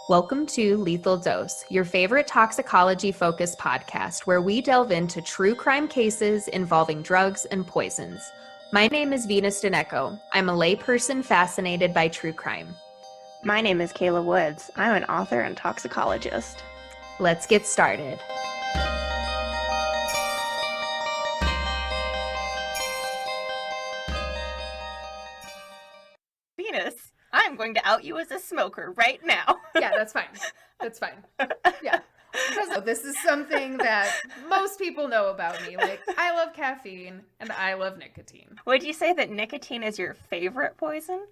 Welcome to Lethal Dose, your favorite toxicology-focused podcast where we delve into true crime cases involving drugs and poisons. My name is Venus Deneco. I'm a layperson fascinated by true crime. My name is Kayla Woods. I'm an author and toxicologist. Let's get started. Venus, I'm going to out you as a smoker right now. Yeah, that's fine. That's fine. Yeah. Because this is something that most people know about me. Like, I love caffeine and I love nicotine. Would you say that nicotine is your favorite poison?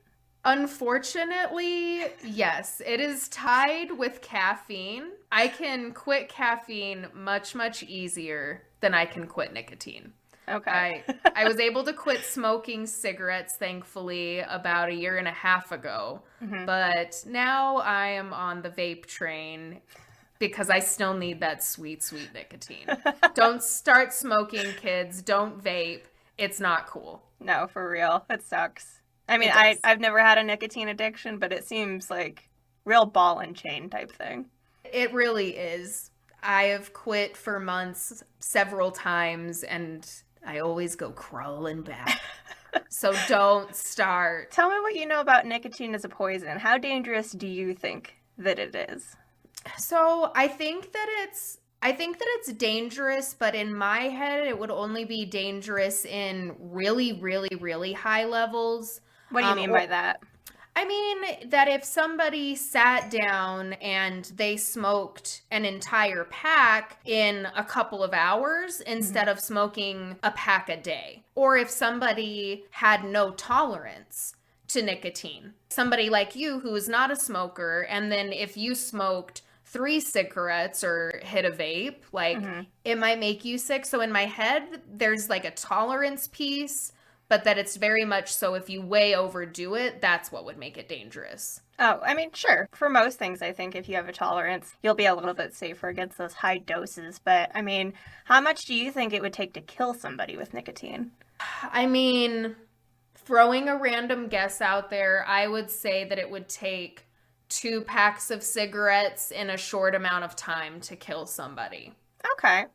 Unfortunately, yes. It is tied with caffeine. I can quit caffeine much, much easier than I can quit nicotine. Okay. I was able to quit smoking cigarettes, thankfully, about a year and a half ago. Mm-hmm. But now I am on the vape train because I still need that sweet, sweet nicotine. Don't start smoking, kids. Don't vape. It's not cool. No, for real. It sucks. I mean, I've never had a nicotine addiction, but it seems like real ball and chain type thing. It really is. I have quit for months several times, and I always go crawling back. So don't start. Tell me what you know about nicotine as a poison. How dangerous do you think that it is? So I think that it's dangerous, but in my head, it would only be dangerous in really, really, really high levels. What do you mean by that? I mean that if somebody sat down and they smoked an entire pack in a couple of hours instead of smoking a pack a day, or if somebody had no tolerance to nicotine, somebody like you who is not a smoker, and then if you smoked 3 cigarettes or hit a vape, like it might make you sick. So in my head, there's like a tolerance piece, but that it's very much so if you way overdo it, that's what would make it dangerous. Oh, I mean, sure. For most things, I think if you have a tolerance, you'll be a little bit safer against those high doses. But I mean, how much do you think it would take to kill somebody with nicotine? I mean, throwing a random guess out there, I would say that it would take 2 packs of cigarettes in a short amount of time to kill somebody. Okay.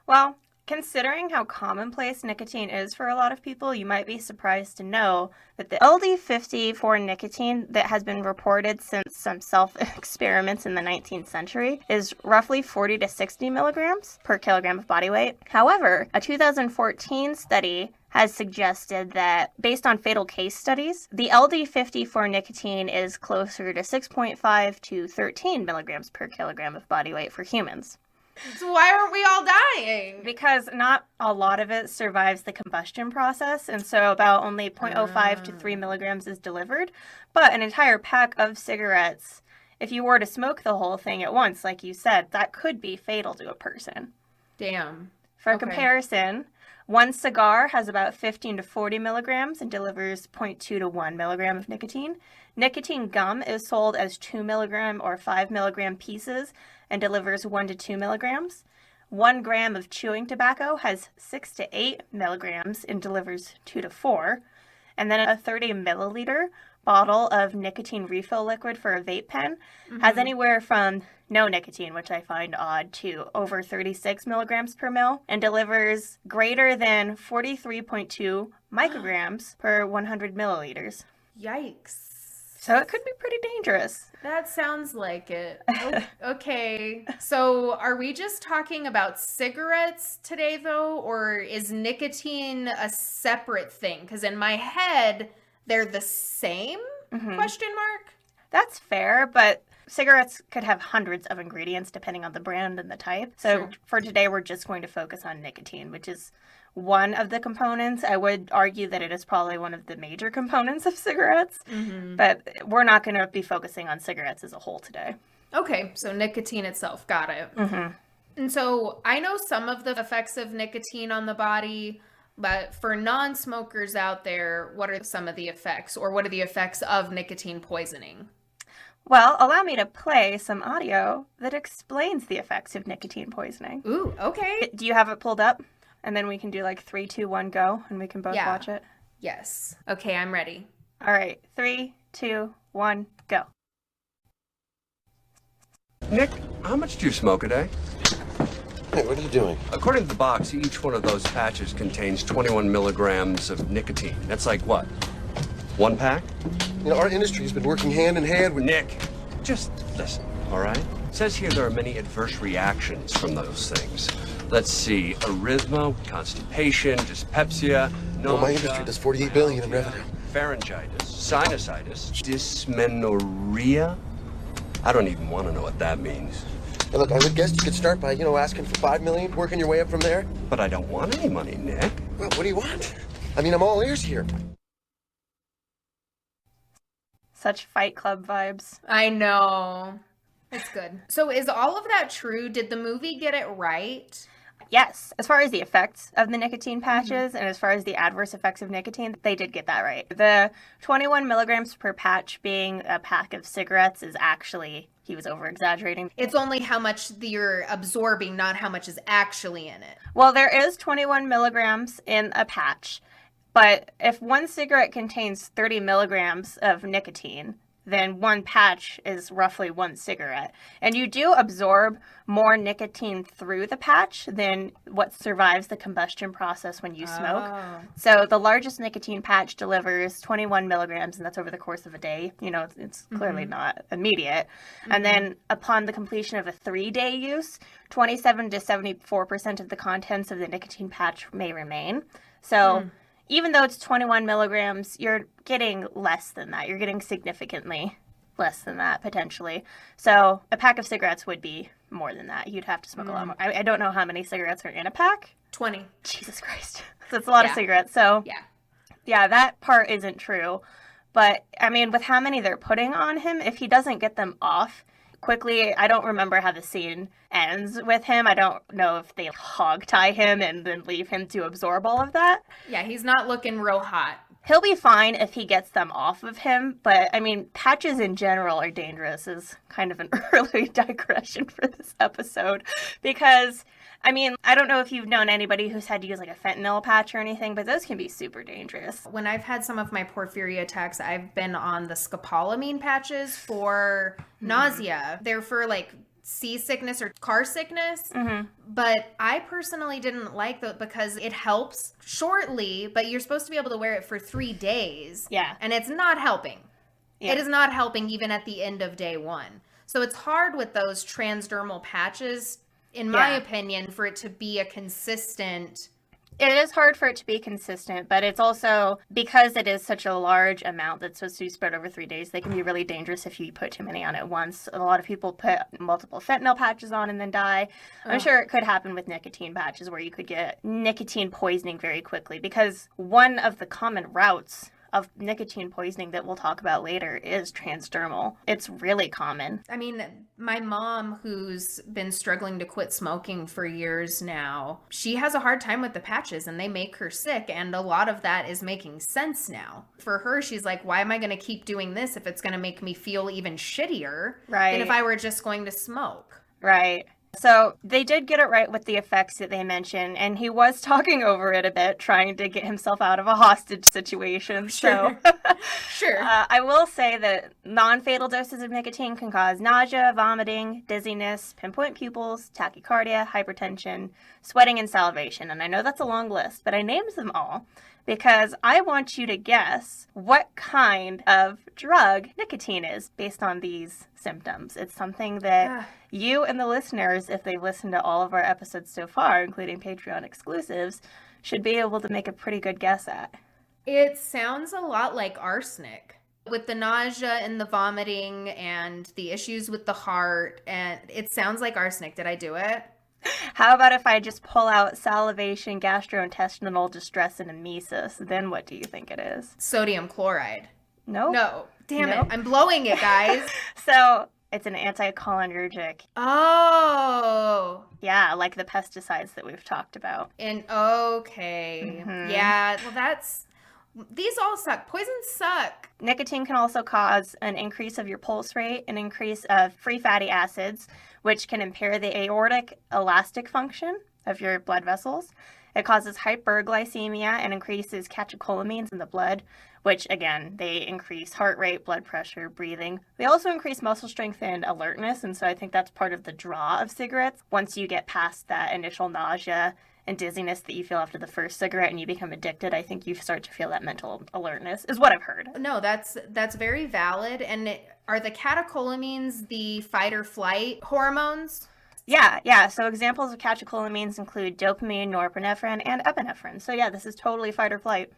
Well, considering how commonplace nicotine is for a lot of people, you might be surprised to know that the LD50 for nicotine that has been reported since some self-experiments in the 19th century is roughly 40 to 60 milligrams per kilogram of body weight. However, a 2014 study has suggested that, based on fatal case studies, the LD50 for nicotine is closer to 6.5 to 13 milligrams per kilogram of body weight for humans. So why aren't we all dying? Because not a lot of it survives the combustion process, and so about only 0.05 to 3 milligrams is delivered. But an entire pack of cigarettes, if you were to smoke the whole thing at once, like you said, that could be fatal to a person. Damn. For comparison, one cigar has about 15 to 40 milligrams and delivers 0.2 to 1 milligram of nicotine. Nicotine gum is sold as 2 milligram or 5 milligram pieces and delivers 1 to 2 milligrams. 1 gram of chewing tobacco has 6 to 8 milligrams and delivers 2 to 4. And then a 30 milliliter bottle of nicotine refill liquid for a vape pen has anywhere from no nicotine, which I find odd, to over 36 milligrams per mil and delivers greater than 43.2 micrograms per 100 milliliters. Yikes. So it could be pretty dangerous. That sounds like it. Okay. So are we just talking about cigarettes today, though? Or is nicotine a separate thing? Because in my head, they're the same? Question mark? That's fair, but cigarettes could have hundreds of ingredients depending on the brand and the type. So for today, we're just going to focus on nicotine, which is one of the components. I would argue that it is probably one of the major components of cigarettes, but we're not going to be focusing on cigarettes as a whole today. Okay, so nicotine itself. Got it. And so I know some of the effects of nicotine on the body, but for non-smokers out there, what are some of the effects, or what are the effects of nicotine poisoning? Well, allow me to play some audio that explains the effects of nicotine poisoning. Ooh, okay. Do you have it pulled up? And then we can do like 3, 2, 1, go, and we can both watch it. Yes. Okay, I'm ready. All right, 3, 2, 1, go. Nick, how much do you smoke a day? Hey, what are you doing? According to the box, each one of those patches contains 21 milligrams of nicotine. That's like what? 1 pack? You know, our industry's been working hand in hand with... Nick, just listen, all right? It says here there are many adverse reactions from those things. Let's see, arrhythmia, constipation, dyspepsia, nausea... Well, my industry does $48 billion in revenue. Pharyngitis, sinusitis, dysmenorrhea. I don't even want to know what that means. Hey, look, I would guess you could start by, asking for $5 million, working your way up from there. But I don't want any money, Nick. Well, what do you want? I mean, I'm all ears here. Such Fight Club vibes. I know. It's good. So is all of that true? Did the movie get it right? Yes, as far as the effects of the nicotine patches and as far as the adverse effects of nicotine, they did get that right. The 21 milligrams per patch being a pack of cigarettes is actually, he was over-exaggerating. It's only how much you're absorbing, not how much is actually in it. Well, there is 21 milligrams in a patch, but if one cigarette contains 30 milligrams of nicotine, then one patch is roughly one cigarette. And you do absorb more nicotine through the patch than what survives the combustion process when you smoke. Oh. So the largest nicotine patch delivers 21 milligrams, and that's over the course of a day. It's clearly not immediate. And then upon the completion of a 3-day use, 27 to 74% of the contents of the nicotine patch may remain. So even though it's 21 milligrams, you're getting less than that. You're getting significantly less than that, potentially. So a pack of cigarettes would be more than that. You'd have to smoke a lot more. I don't know how many cigarettes are in a pack. 20. Jesus Christ. That's a lot of cigarettes. So yeah, that part isn't true. But, I mean, with how many they're putting on him, if he doesn't get them off quickly, I don't remember how the scene ends with him. I don't know if they hog tie him and then leave him to absorb all of that. Yeah, he's not looking real hot. He'll be fine if he gets them off of him, but I mean, patches in general are dangerous is kind of an early digression for this episode because, I mean, I don't know if you've known anybody who's had to use like a fentanyl patch or anything, but those can be super dangerous. When I've had some of my porphyria attacks, I've been on the scopolamine patches for nausea. They're for like seasickness or car sickness. But I personally didn't like that because it helps shortly, but you're supposed to be able to wear it for 3 days. Yeah. And it's not helping. Yeah. It is not helping even at the end of day 1. So it's hard with those transdermal patches, in my opinion, for it to be a consistent... It is hard for it to be consistent, but it's also, because it is such a large amount that's supposed to be spread over 3 days, they can be really dangerous if you put too many on at once. A lot of people put multiple fentanyl patches on and then die. I'm sure it could happen with nicotine patches where you could get nicotine poisoning very quickly, because one of the common routes of nicotine poisoning that we'll talk about later is transdermal. It's really common. I mean, my mom, who's been struggling to quit smoking for years now, she has a hard time with the patches and they make her sick. And a lot of that is making sense now. For her, she's like, why am I going to keep doing this if it's going to make me feel even shittier than if I were just going to smoke? Right. So they did get it right with the effects that they mentioned, and he was talking over it a bit, trying to get himself out of a hostage situation. Sure. So, Sure. I will say that non-fatal doses of nicotine can cause nausea, vomiting, dizziness, pinpoint pupils, tachycardia, hypertension, sweating, and salivation. And I know that's a long list, but I named them all because I want you to guess what kind of drug nicotine is based on these symptoms. It's something that you and the listeners, if they've listened to all of our episodes so far, including Patreon exclusives, should be able to make a pretty good guess at. It sounds a lot like arsenic. With the nausea and the vomiting and the issues with the heart, and it sounds like arsenic. Did I do it? How about if I just pull out salivation, gastrointestinal distress, and emesis? Then what do you think it is? Sodium chloride. No. No. Damn it. I'm blowing it, guys. So it's an anticholinergic. Oh. Yeah, like the pesticides that we've talked about. And okay. Yeah. Well, these all suck. Poisons suck. Nicotine can also cause an increase of your pulse rate, an increase of free fatty acids, which can impair the aortic elastic function of your blood vessels. It causes hyperglycemia and increases catecholamines in the blood, which, again, they increase heart rate, blood pressure, breathing. They also increase muscle strength and alertness, and so I think that's part of the draw of cigarettes. Once you get past that initial nausea and dizziness that you feel after the first cigarette and you become addicted, I think you start to feel that mental alertness, is what I've heard. No, that's very valid. And are the catecholamines the fight or flight hormones? Yeah. So examples of catecholamines include dopamine, norepinephrine, and epinephrine. So yeah, this is totally fight or flight.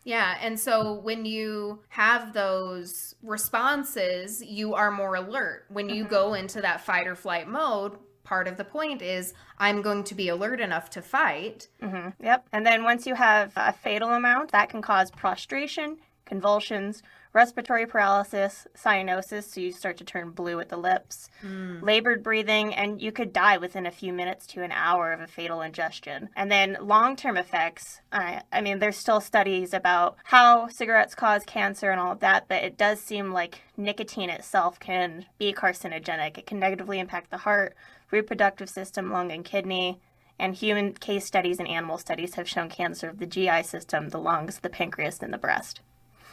Yeah, and so when you have those responses, you are more alert. When you go into that fight or flight mode, part of the point is I'm going to be alert enough to fight. Yep. And then once you have a fatal amount, that can cause prostration, convulsions, respiratory paralysis, cyanosis, so you start to turn blue at the lips, labored breathing, and you could die within a few minutes to an hour of a fatal ingestion. And then long-term effects, I mean, there's still studies about how cigarettes cause cancer and all of that, but it does seem like nicotine itself can be carcinogenic. It can negatively impact the heart, reproductive system, lung, and kidney. And human case studies and animal studies have shown cancer of the GI system, the lungs, the pancreas, and the breast.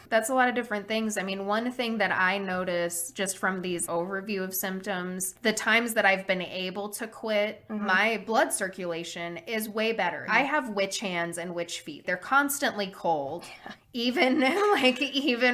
That's a lot of different things. I mean, one thing that I notice just from these overview of symptoms, the times that I've been able to quit, my blood circulation is way better. I have witch hands and witch feet. They're constantly cold, even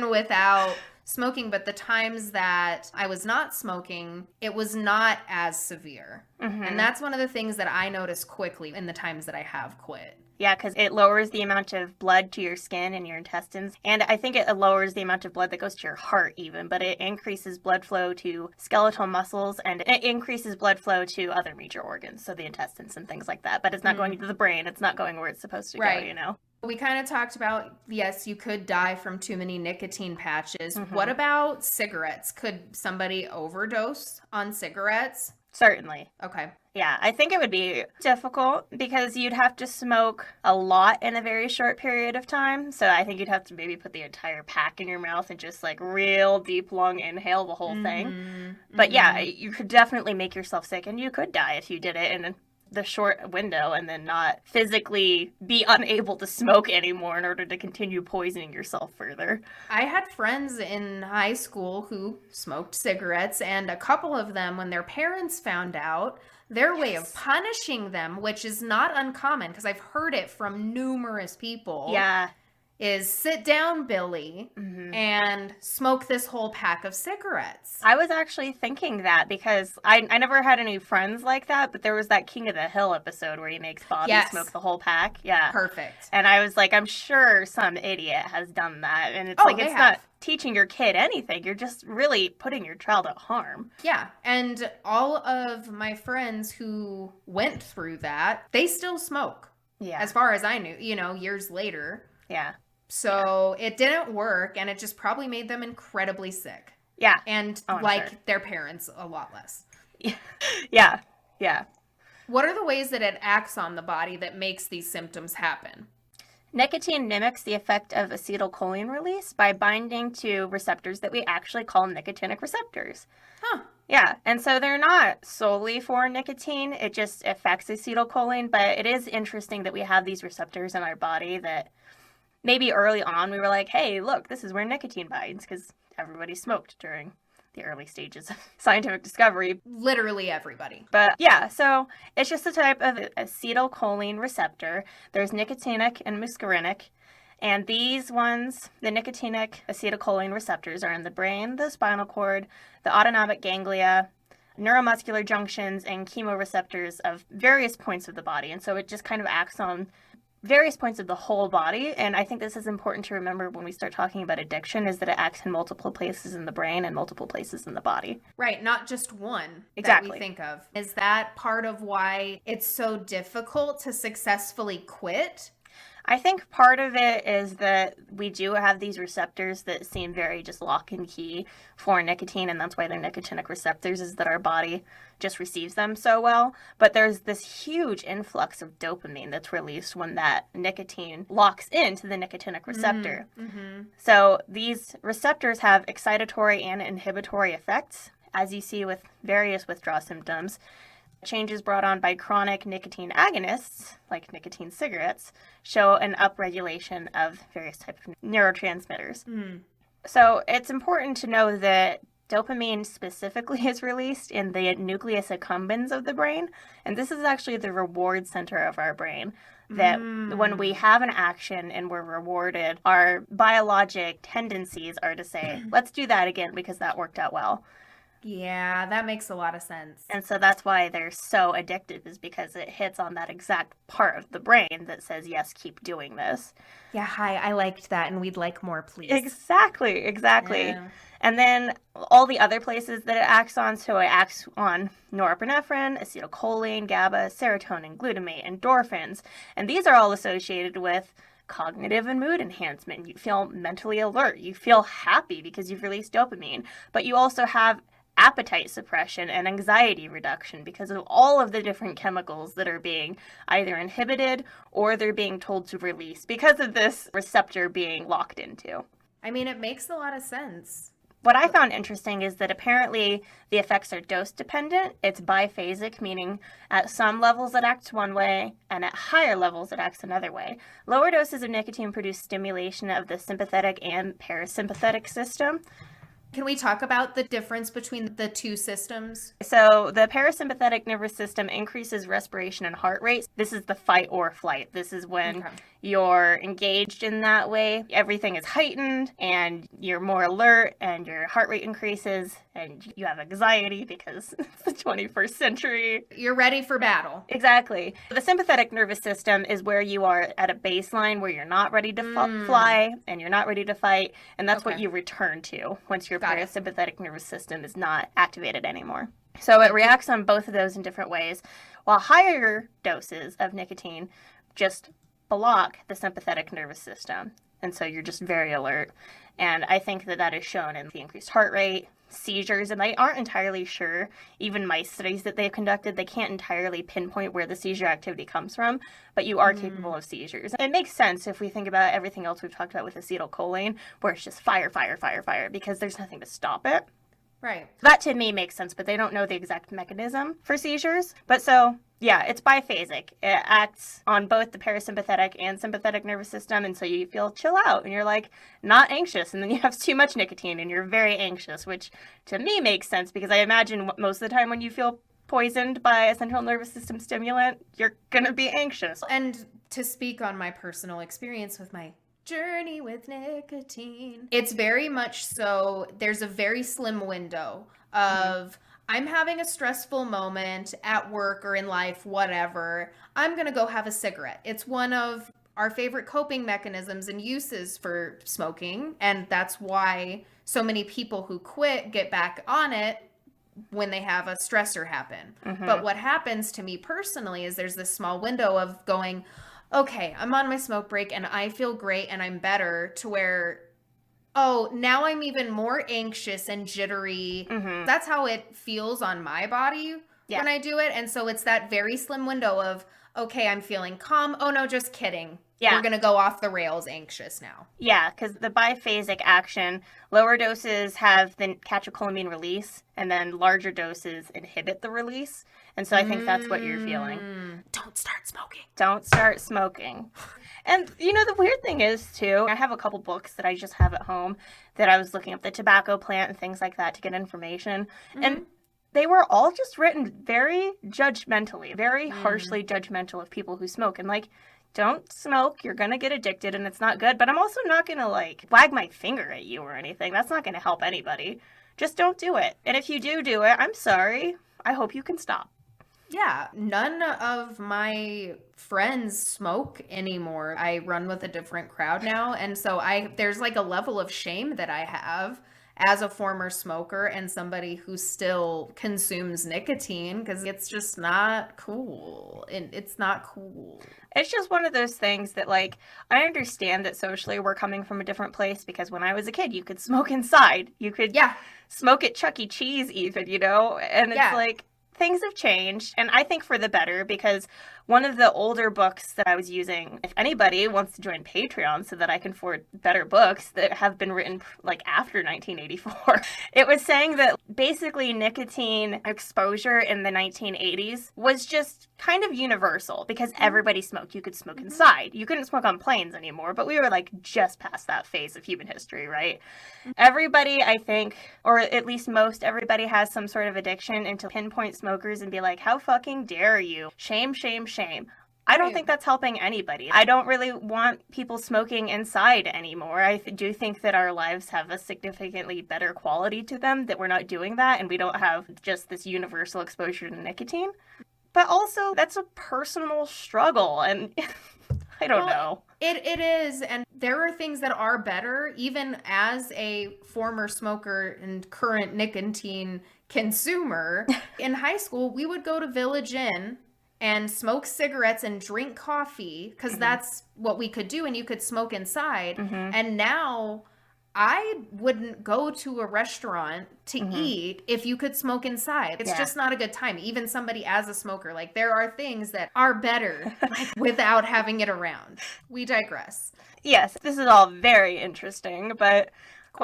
without smoking. But the times that I was not smoking, it was not as severe. And that's one of the things that I notice quickly in the times that I have quit. Yeah, because it lowers the amount of blood to your skin and your intestines. And I think it lowers the amount of blood that goes to your heart even, but it increases blood flow to skeletal muscles and it increases blood flow to other major organs, so the intestines and things like that. But it's not going to the brain. It's not going where it's supposed to go, you know? We kind of talked about, yes, you could die from too many nicotine patches. What about cigarettes? Could somebody overdose on cigarettes? Certainly. Okay. Yeah, I think it would be difficult because you'd have to smoke a lot in a very short period of time. So I think you'd have to maybe put the entire pack in your mouth and just like real deep lung inhale the whole thing. But yeah, you could definitely make yourself sick and you could die if you did it in the short window and then not physically be unable to smoke anymore in order to continue poisoning yourself further. I had friends in high school who smoked cigarettes, and a couple of them, when their parents found out, their way of punishing them, which is not uncommon because I've heard it from numerous people, is sit down, Billy, and smoke this whole pack of cigarettes. I was actually thinking that because I never had any friends like that, but there was that King of the Hill episode where he makes Bobby smoke the whole pack. Yeah. Perfect. And I was like, I'm sure some idiot has done that. And it's it's not teaching your kid anything. You're just really putting your child at harm. Yeah. And all of my friends who went through that, they still smoke. Yeah. As far as I knew, years later. Yeah. So it didn't work, and it just probably made them incredibly sick. Yeah. And their parents a lot less. Yeah. What are the ways that it acts on the body that makes these symptoms happen? Nicotine mimics the effect of acetylcholine release by binding to receptors that we actually call nicotinic receptors. Huh. Yeah, and so they're not solely for nicotine. It just affects acetylcholine, but it is interesting that we have these receptors in our body that maybe early on we were like, hey, look, this is where nicotine binds because everybody smoked during the early stages of scientific discovery. Literally everybody. But yeah, so it's just a type of acetylcholine receptor. There's nicotinic and muscarinic. And these ones, the nicotinic acetylcholine receptors, are in the brain, the spinal cord, the autonomic ganglia, neuromuscular junctions, and chemoreceptors of various points of the body. And so it just kind of acts on various points of the whole body. And I think this is important to remember when we start talking about addiction, is that it acts in multiple places in the brain and multiple places in the body. Right, not just one that we think of. Is that part of why it's so difficult to successfully quit? I think part of it is that we do have these receptors that seem very just lock and key for nicotine, and that's why they're nicotinic receptors, is that our body just receives them so well. But there's this huge influx of dopamine that's released when that nicotine locks into the nicotinic receptor. So these receptors have excitatory and inhibitory effects, as you see with various withdrawal symptoms. Changes brought on by chronic nicotine agonists, like nicotine cigarettes, show an upregulation of various types of neurotransmitters. So it's important to know that dopamine specifically is released in the nucleus accumbens of the brain, and this is actually the reward center of our brain. That when we have an action and we're rewarded, our biologic tendencies are to say, let's do that again because that worked out well. Yeah, that makes a lot of sense. And so that's why they're so addictive, is because it hits on that exact part of the brain that says, yes, keep doing this. Yeah, hi, I liked that, and we'd like more, please. Exactly. Yeah. And then all the other places that it acts on, so it acts on norepinephrine, acetylcholine, GABA, serotonin, glutamate, endorphins. And these are all associated with cognitive and mood enhancement. You feel mentally alert. You feel happy because you've released dopamine. But you also have appetite suppression and anxiety reduction because of all of the different chemicals that are being either inhibited or they're being told to release because of this receptor being locked into. I mean, it makes a lot of sense. What I found interesting is that apparently the effects are dose dependent. It's biphasic, meaning at some levels it acts one way and at higher levels it acts another way. Lower doses of nicotine produce stimulation of the sympathetic and parasympathetic system. Can we talk about the difference between the two systems? So the parasympathetic nervous system increases respiration and heart rate. This is the fight or flight. This is when you're engaged in that way. Everything is heightened and you're more alert and your heart rate increases and you have anxiety because it's the 21st century. You're ready for battle. Exactly. The sympathetic nervous system is where you are at a baseline where you're not ready to fly and you're not ready to fight. And that's what you return to once your parasympathetic nervous system is not activated anymore. So it reacts on both of those in different ways, while higher doses of nicotine just block the sympathetic nervous system. And so you're just very alert. And I think that that is shown in the increased heart rate, seizures, and they aren't entirely sure. Even mice studies that they've conducted, they can't entirely pinpoint where the seizure activity comes from, but you are capable of seizures. It makes sense if we think about everything else we've talked about with acetylcholine, where it's just fire, fire, fire, fire, because there's nothing to stop it. Right. That to me makes sense, but they don't know the exact mechanism for seizures. But so, yeah, it's biphasic. It acts on both the parasympathetic and sympathetic nervous system, and so you feel chill out, and you're like not anxious, and then you have too much nicotine, and you're very anxious, which to me makes sense because I imagine most of the time when you feel poisoned by a central nervous system stimulant, you're gonna be anxious. And to speak on my personal experience with my journey with nicotine, it's very much so, there's a very slim window of I'm having a stressful moment at work or in life, whatever, I'm gonna go have a cigarette. It's one of our favorite coping mechanisms and uses for smoking, and that's why so many people who quit get back on it when they have a stressor happen. But what happens to me personally is there's this small window of going, okay, I'm on my smoke break and I feel great and I'm better, to where, oh, now I'm even more anxious and jittery. That's how it feels on my body when I do it. And so it's that very slim window of, okay, I'm feeling calm. Oh no, just kidding. We're going to go off the rails anxious now. Yeah, because the biphasic action, lower doses have the catecholamine release, and then larger doses inhibit the release. And so I think that's what you're feeling. Don't start smoking. Don't start smoking. And, you know, the weird thing is, too, I have a couple books that I just have at home that I was looking up the tobacco plant and things like that to get information. And they were all just written very judgmentally, very harshly judgmental of people who smoke. And, like, don't smoke, you're gonna get addicted and it's not good, but I'm also not gonna like wag my finger at you or anything. That's not gonna help anybody. Just don't do it. And if you do it, I'm sorry. I hope you can stop. Yeah, none of my friends smoke anymore. I run with a different crowd now, and so there's like a level of shame that I have as a former smoker and somebody who still consumes nicotine, because it's just not cool. It's not cool. It's just one of those things that, like, I understand that socially we're coming from a different place, because when I was a kid, you could smoke inside. You could smoke at Chuck E. Cheese even, you know? And it's like, things have changed, and I think for the better, because one of the older books that I was using, if anybody wants to join Patreon so that I can afford better books that have been written like after 1984, it was saying that basically nicotine exposure in the 1980s was just kind of universal because everybody smoked. You could smoke inside. You couldn't smoke on planes anymore, but we were like just past that phase of human history, right? Everybody, I think, or at least most everybody has some sort of addiction, and to pinpoint smokers and be like, how fucking dare you? Shame, shame, shame. I don't think that's helping anybody. I don't really want people smoking inside anymore. I do think that our lives have a significantly better quality to them, that we're not doing that, and we don't have just this universal exposure to nicotine. But also, that's a personal struggle, and I don't know. It is, and there are things that are better. Even as a former smoker and current nicotine consumer, in high school, we would go to Village Inn and smoke cigarettes and drink coffee because that's what we could do, and you could smoke inside. And now I wouldn't go to a restaurant to eat if you could smoke inside. It's just not a good time. Even somebody as a smoker, like there are things that are better like, without having it around. We digress. Yes, this is all very interesting, but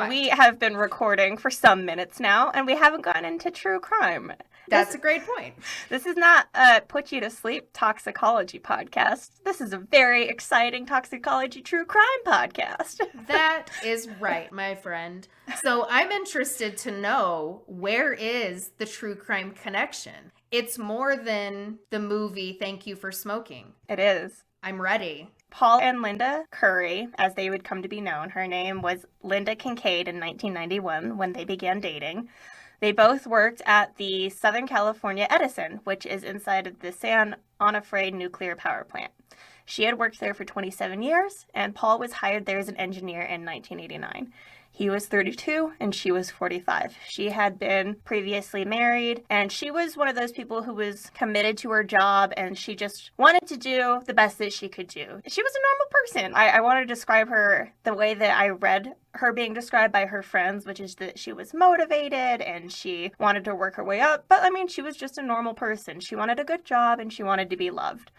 we have been recording for some minutes now, and we haven't gotten into true crime. That's a great point. This is not a put you to sleep toxicology podcast. This is a very exciting toxicology true crime podcast. That is right, my friend. So I'm interested to know, where is the true crime connection? It's more than the movie Thank You for Smoking. It is. I'm ready. Paul and Linda Curry, as they would come to be known, her name was Linda Kincaid in 1991 when they began dating. They both worked at the Southern California Edison, which is inside of the San Onofre nuclear power plant. She had worked there for 27 years, and Paul was hired there as an engineer in 1989. He was 32 and she was 45. She had been previously married, and she was one of those people who was committed to her job, and she just wanted to do the best that she could do. She was a normal person. I want to describe her the way that I read her being described by her friends, which is that she was motivated and she wanted to work her way up. But I mean, she was just a normal person. She wanted a good job and she wanted to be loved.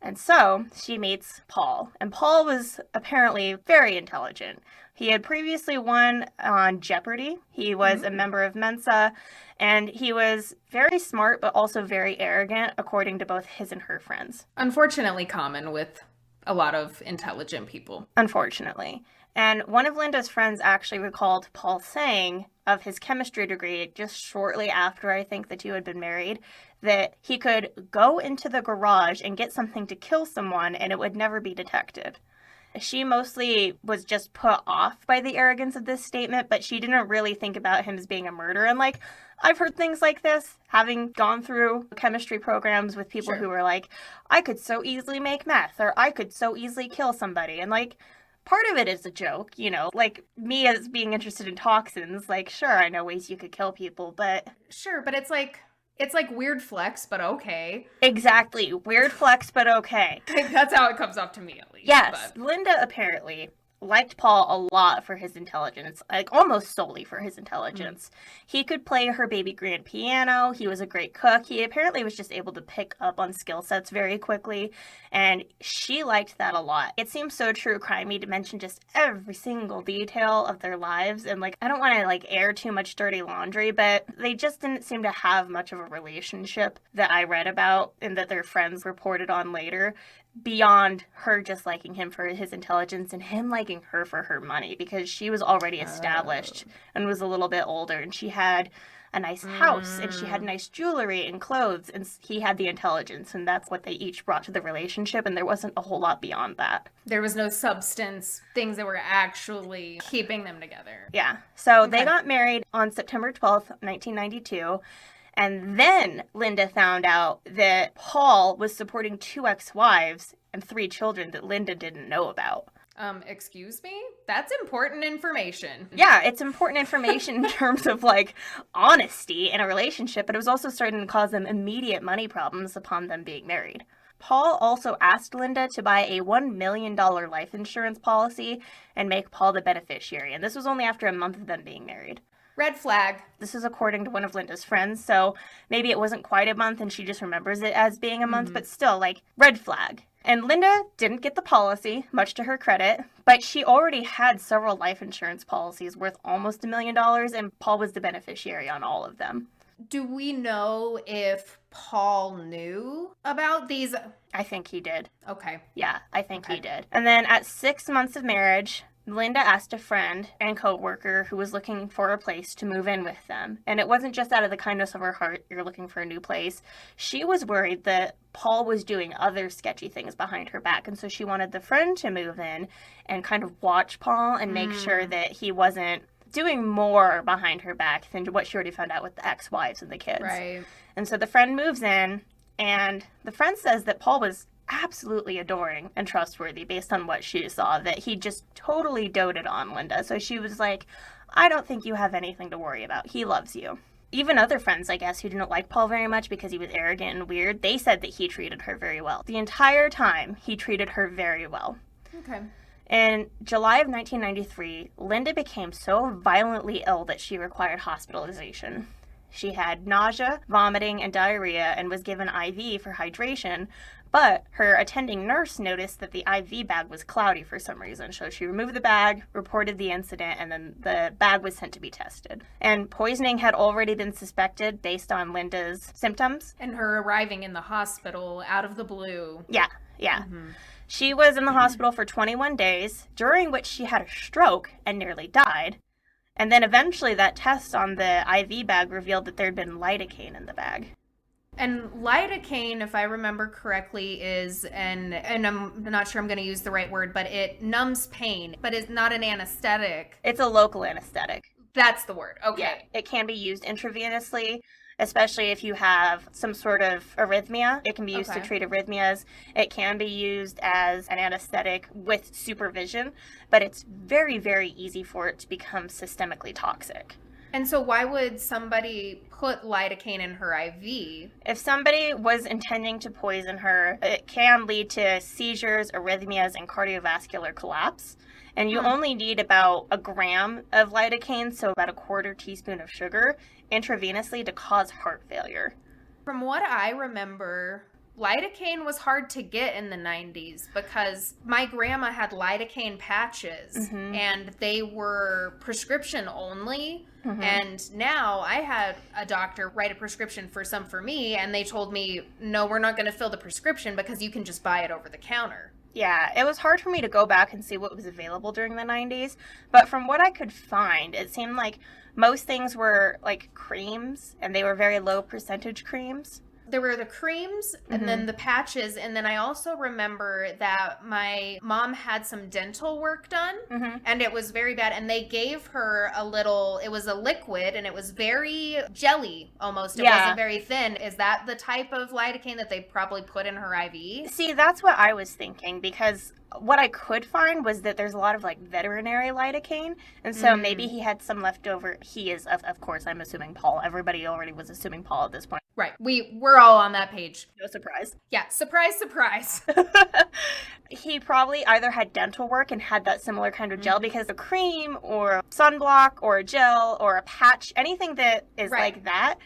And so she meets Paul, and Paul was apparently very intelligent. He had previously won on Jeopardy. He was a member of Mensa, and he was very smart, but also very arrogant, according to both his and her friends. Unfortunately common with a lot of intelligent people. Unfortunately. And one of Linda's friends actually recalled Paul saying of his chemistry degree just shortly after I think the two had been married, that he could go into the garage and get something to kill someone and it would never be detected. She mostly was just put off by the arrogance of this statement, but she didn't really think about him as being a murderer. And like, I've heard things like this, having gone through chemistry programs with people who were like, I could so easily make meth, or I could so easily kill somebody. And like, part of it is a joke, you know, like me as being interested in toxins, like, sure, I know ways you could kill people, but... Sure, but it's like weird flex, but okay. Exactly. Weird flex, but okay. That's how it comes off to me, at least. Yes. But... Linda apparently liked Paul a lot for his intelligence, like almost solely for his intelligence. He could play her baby grand piano. He was a great cook. He apparently was just able to pick up on skill sets very quickly, and she liked that a lot. It seems so true crimey to mention just every single detail of their lives, and like, I don't want to like air too much dirty laundry, but they just didn't seem to have much of a relationship that I read about and that their friends reported on later, beyond her just liking him for his intelligence and him liking her for her money, because she was already established and was a little bit older, and she had a nice house and she had nice jewelry and clothes, and he had the intelligence, and that's what they each brought to the relationship, and there wasn't a whole lot beyond that. There was no substance, things that were actually keeping them together. Yeah. So they got married on September 12th, 1992. And then Linda found out that Paul was supporting 2 ex-wives and 3 children that Linda didn't know about. Excuse me? That's important information. Yeah, it's important information in terms of, like, honesty in a relationship, but it was also starting to cause them immediate money problems upon them being married. Paul also asked Linda to buy a $1 million life insurance policy and make Paul the beneficiary, and this was only after a month of them being married. Red flag. This is according to one of Linda's friends, so maybe it wasn't quite a month and she just remembers it as being a month, but still, like, red flag. And Linda didn't get the policy, much to her credit, but she already had several life insurance policies worth almost $1 million, and Paul was the beneficiary on all of them. Do we know if Paul knew about these? I think he did. Okay. Yeah, I think he did. And then at 6 months of marriage, Linda asked a friend and co-worker who was looking for a place to move in with them. And it wasn't just out of the kindness of her heart, you're looking for a new place. She was worried that Paul was doing other sketchy things behind her back. And so she wanted the friend to move in and kind of watch Paul and make sure that he wasn't doing more behind her back than what she already found out with the ex-wives and the kids. Right. And so the friend moves in, and the friend says that Paul was absolutely adoring and trustworthy based on what she saw, that he just totally doted on Linda. So she was like, I don't think you have anything to worry about. He loves you. Even other friends, I guess, who didn't like Paul very much because he was arrogant and weird, they said that he treated her very well. The entire time, he treated her very well. Okay. In July of 1993, Linda became so violently ill that she required hospitalization. She had nausea, vomiting, and diarrhea and was given IV for hydration, but her attending nurse noticed that the IV bag was cloudy for some reason. So she removed the bag, reported the incident, and then the bag was sent to be tested. And poisoning had already been suspected based on Linda's symptoms. And her arriving in the hospital out of the blue. Yeah. She was in the hospital for 21 days, during which she had a stroke and nearly died. And then eventually that test on the IV bag revealed that there had been lidocaine in the bag. And lidocaine, if I remember correctly, is and I'm not sure I'm going to use the right word, but it numbs pain, but it's not an anesthetic. It's a local anesthetic. That's the word. Okay. Yeah, it can be used intravenously, especially if you have some sort of arrhythmia. It can be used to treat arrhythmias. It can be used as an anesthetic with supervision, but it's very, very easy for it to become systemically toxic. And so why would somebody put lidocaine in her IV? If somebody was intending to poison her, it can lead to seizures, arrhythmias, and cardiovascular collapse. And you only need about 1 gram of lidocaine, so about 1/4 teaspoon of sugar, intravenously to cause heart failure. From what I remember, lidocaine was hard to get in the 90s because my grandma had lidocaine patches and they were prescription only. And now I had a doctor write a prescription for some for me, and they told me, no, we're not going to fill the prescription because you can just buy it over the counter. Yeah, it was hard for me to go back and see what was available during the 90s, but from what I could find, it seemed like most things were like creams, and they were very low percentage creams. There were the creams and then the patches, and then I also remember that my mom had some dental work done and it was very bad, and they gave her it was a liquid and it was very jelly almost. It wasn't very thin. Is that the type of lidocaine that they probably put in her IV? See, that's what I was thinking, because what I could find was that there's a lot of like veterinary lidocaine, and so maybe he had some left over. He is, of course, I'm assuming Paul. Everybody already was assuming Paul at this point. Right. We're all on that page. No surprise. Yeah. Surprise, surprise. He probably either had dental work and had that similar kind of gel, because a cream or sunblock or a gel or a patch, anything that is like that,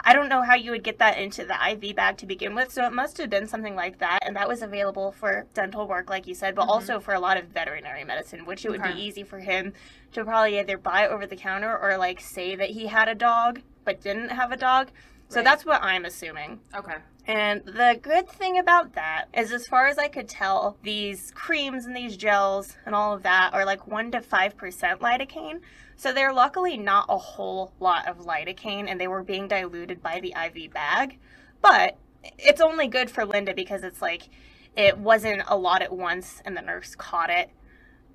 I don't know how you would get that into the IV bag to begin with, so it must have been something like that, and that was available for dental work, like you said, but also for a lot of veterinary medicine, which it would be easy for him to probably either buy over the counter or like say that he had a dog but didn't have a dog. So that's what I'm assuming. Okay. And the good thing about that is, as far as I could tell, these creams and these gels and all of that are like 1 to 5% lidocaine. So they're luckily not a whole lot of lidocaine, and they were being diluted by the IV bag. But it's only good for Linda because it's like it wasn't a lot at once and the nurse caught it.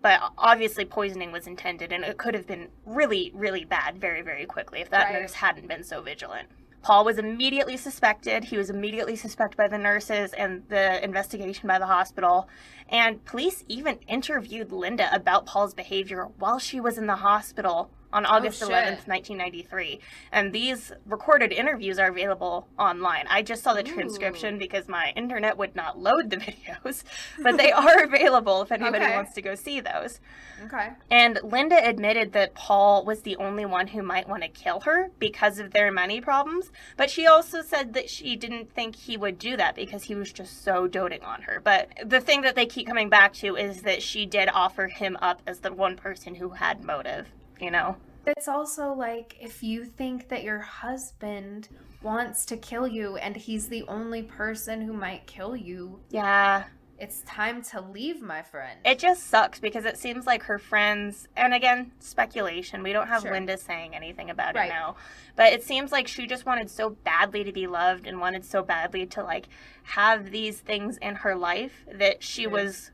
But obviously poisoning was intended, and it could have been really, really bad very, very quickly if that nurse hadn't been so vigilant. Paul was immediately suspected. He was immediately suspected by the nurses and the investigation by the hospital. And police even interviewed Linda about Paul's behavior while she was in the hospital on August shit. 11th, 1993. And these recorded interviews are available online. I just saw the transcription because my internet would not load the videos, but they are available if anybody wants to go see those. Okay. And Linda admitted that Paul was the only one who might want to kill her because of their money problems, but she also said that she didn't think he would do that because he was just so doting on her. But the thing that they keep coming back to is that she did offer him up as the one person who had motive, you know? It's also like, if you think that your husband wants to kill you and he's the only person who might kill you, Yeah. it's time to leave, my friend. It just sucks because it seems like her friends, and again, speculation, we don't have Linda saying anything about it now, but it seems like she just wanted so badly to be loved and wanted so badly to, like, have these things in her life that she was,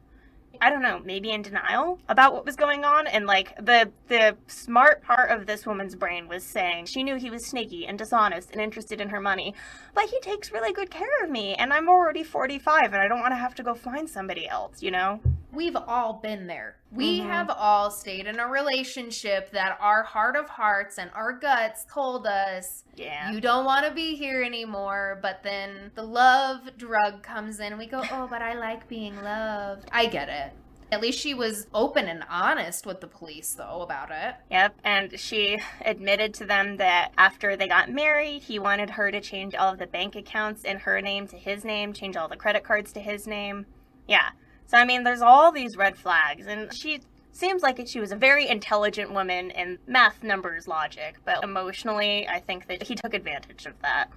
I don't know, maybe in denial about what was going on. And like the smart part of this woman's brain was saying she knew he was sneaky and dishonest and interested in her money, but he takes really good care of me and I'm already 45 and I don't want to have to go find somebody else, you know? We've all been there. We have all stayed in a relationship that our heart of hearts and our guts told us, you don't want to be here anymore. But then the love drug comes in and we go, oh, but I like being loved. I get it. At least she was open and honest with the police, though, about it. Yep, and she admitted to them that after they got married, he wanted her to change all of the bank accounts in her name to his name, change all the credit cards to his name. Yeah. So, I mean, there's all these red flags, and she seems like she was a very intelligent woman in math, numbers, logic, but emotionally, I think that he took advantage of that.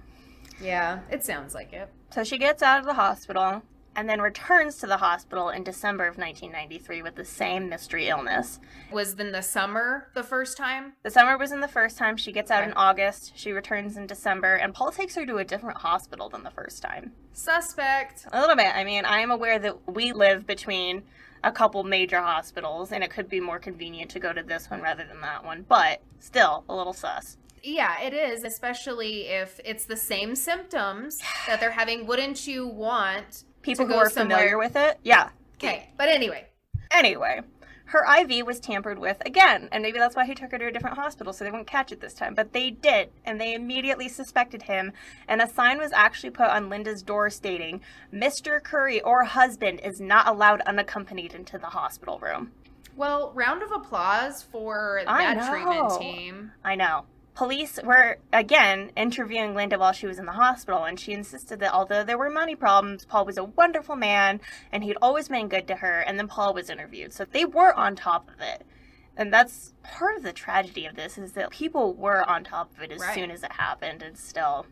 Yeah, it sounds like it. So she gets out of the hospital and then returns to the hospital in December of 1993 with the same mystery illness. Was in the summer the first time? The summer was in the first time. She gets out in August. She returns in December, and Paul takes her to a different hospital than the first time. Suspect. A little bit. I mean, I am aware that we live between a couple major hospitals, and it could be more convenient to go to this one rather than that one, but still a little sus. Yeah, it is, especially if it's the same symptoms that they're having. Wouldn't you want people who are familiar with it? Yeah. Okay, but anyway. Anyway, her IV was tampered with again, and maybe that's why he took her to a different hospital so they wouldn't catch it this time. But they did, and they immediately suspected him, and a sign was actually put on Linda's door stating, Mr. Curry or husband is not allowed unaccompanied into the hospital room. Well, round of applause for that treatment team. I know. Police were, again, interviewing Linda while she was in the hospital, and she insisted that although there were money problems, Paul was a wonderful man, and he'd always been good to her, and then Paul was interviewed. So they were on top of it. And that's part of the tragedy of this, is that people were on top of it as soon as it happened, and still.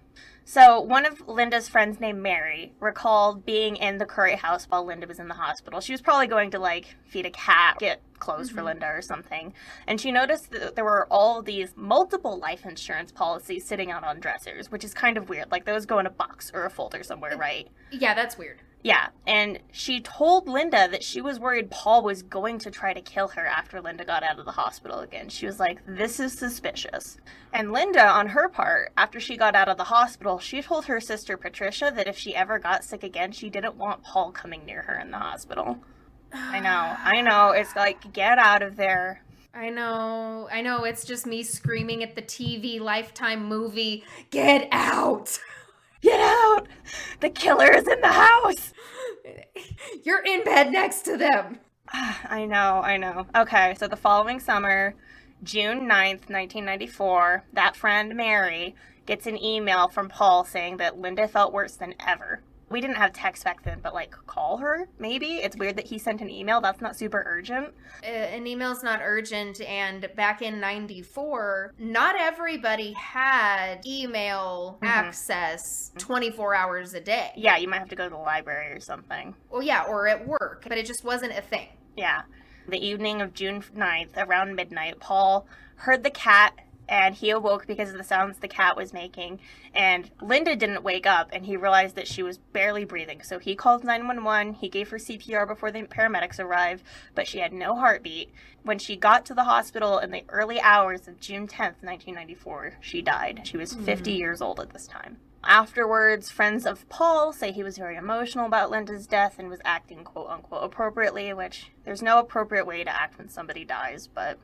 So one of Linda's friends named Mary recalled being in the Curry house while Linda was in the hospital. She was probably going to, like, feed a cat, get clothes for Linda or something. And she noticed that there were all these multiple life insurance policies sitting out on dressers, which is kind of weird. Like, those go in a box or a folder somewhere, right? Yeah, that's weird. Yeah, and she told Linda that she was worried Paul was going to try to kill her after Linda got out of the hospital again. She was like, this is suspicious. And Linda, on her part, after she got out of the hospital, she told her sister Patricia that if she ever got sick again, she didn't want Paul coming near her in the hospital. I know. It's like, get out of there. I know. It's just me screaming at the TV Lifetime movie, get out! Get out! The killer is in the house! You're in bed next to them! I know. Okay, so the following summer, June 9th, 1994, that friend, Mary, gets an email from Paul saying that Linda felt worse than ever. We didn't have text back then, but, like, call her, maybe? It's weird that he sent an email. That's not super urgent. An email's not urgent, and back in 94, not everybody had email access 24 hours a day. Yeah, you might have to go to the library or something. Well, yeah, or at work, but it just wasn't a thing. Yeah. The evening of June 9th, around midnight, Paul heard the cat, and he awoke because of the sounds the cat was making. And Linda didn't wake up, and he realized that she was barely breathing. So he called 911. He gave her CPR before the paramedics arrived, but she had no heartbeat. When she got to the hospital in the early hours of June 10th, 1994, she died. She was 50 years old at this time. Afterwards, friends of Paul say he was very emotional about Linda's death and was acting quote-unquote appropriately, which there's no appropriate way to act when somebody dies, but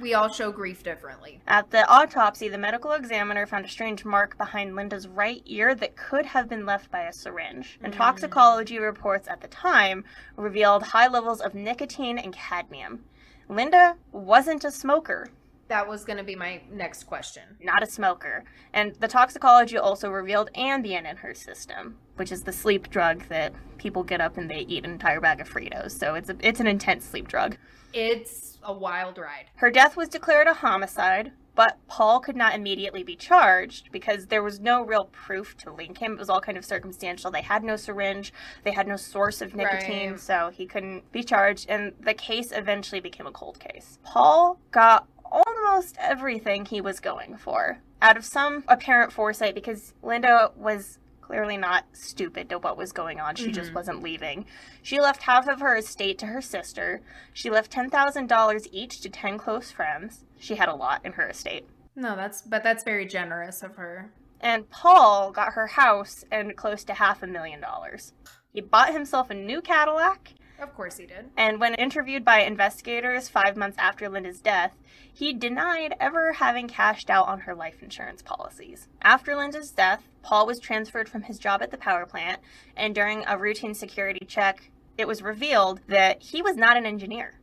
We all show grief differently. At the autopsy, the medical examiner found a strange mark behind Linda's right ear that could have been left by a syringe. And toxicology reports at the time revealed high levels of nicotine and cadmium. Linda wasn't a smoker. That was going to be my next question. Not a smoker. And the toxicology also revealed Ambien in her system, which is the sleep drug that people get up and they eat an entire bag of Fritos. So it's an intense sleep drug. It's a wild ride. Her death was declared a homicide, but Paul could not immediately be charged because there was no real proof to link him. It was all kind of circumstantial. They had no syringe. They had no source of nicotine, Right. so he couldn't be charged, and the case eventually became a cold case. Paul got almost everything he was going for out of some apparent foresight because Linda was clearly not stupid to what was going on. She just wasn't leaving. She left half of her estate to her sister. She left $10,000 each to 10 close friends. She had a lot in her estate. No, that's very generous of her. And Paul got her house and close to $500,000. He bought himself a new Cadillac, Of course he did. and when interviewed by investigators 5 months after Linda's death, he denied ever having cashed out on her life insurance policies. After Linda's death, Paul was transferred from his job at the power plant, and during a routine security check, it was revealed that he was not an engineer,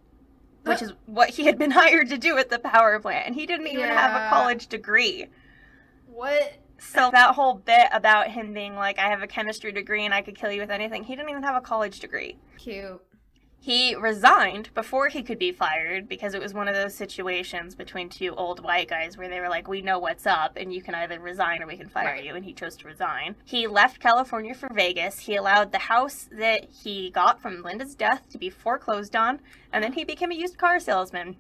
which is what he had been hired to do at the power plant, and he didn't even have a Yeah. college degree. What? So that whole bit about him being like, I have a chemistry degree and I could kill you with anything, he didn't even have a college degree. Cute. He resigned before he could be fired because it was one of those situations between two old white guys where they were like, we know what's up and you can either resign or we can fire Right. you, and he chose to resign. He left California for Vegas. He allowed the house that he got from Linda's death to be foreclosed on, and then he became a used car salesman.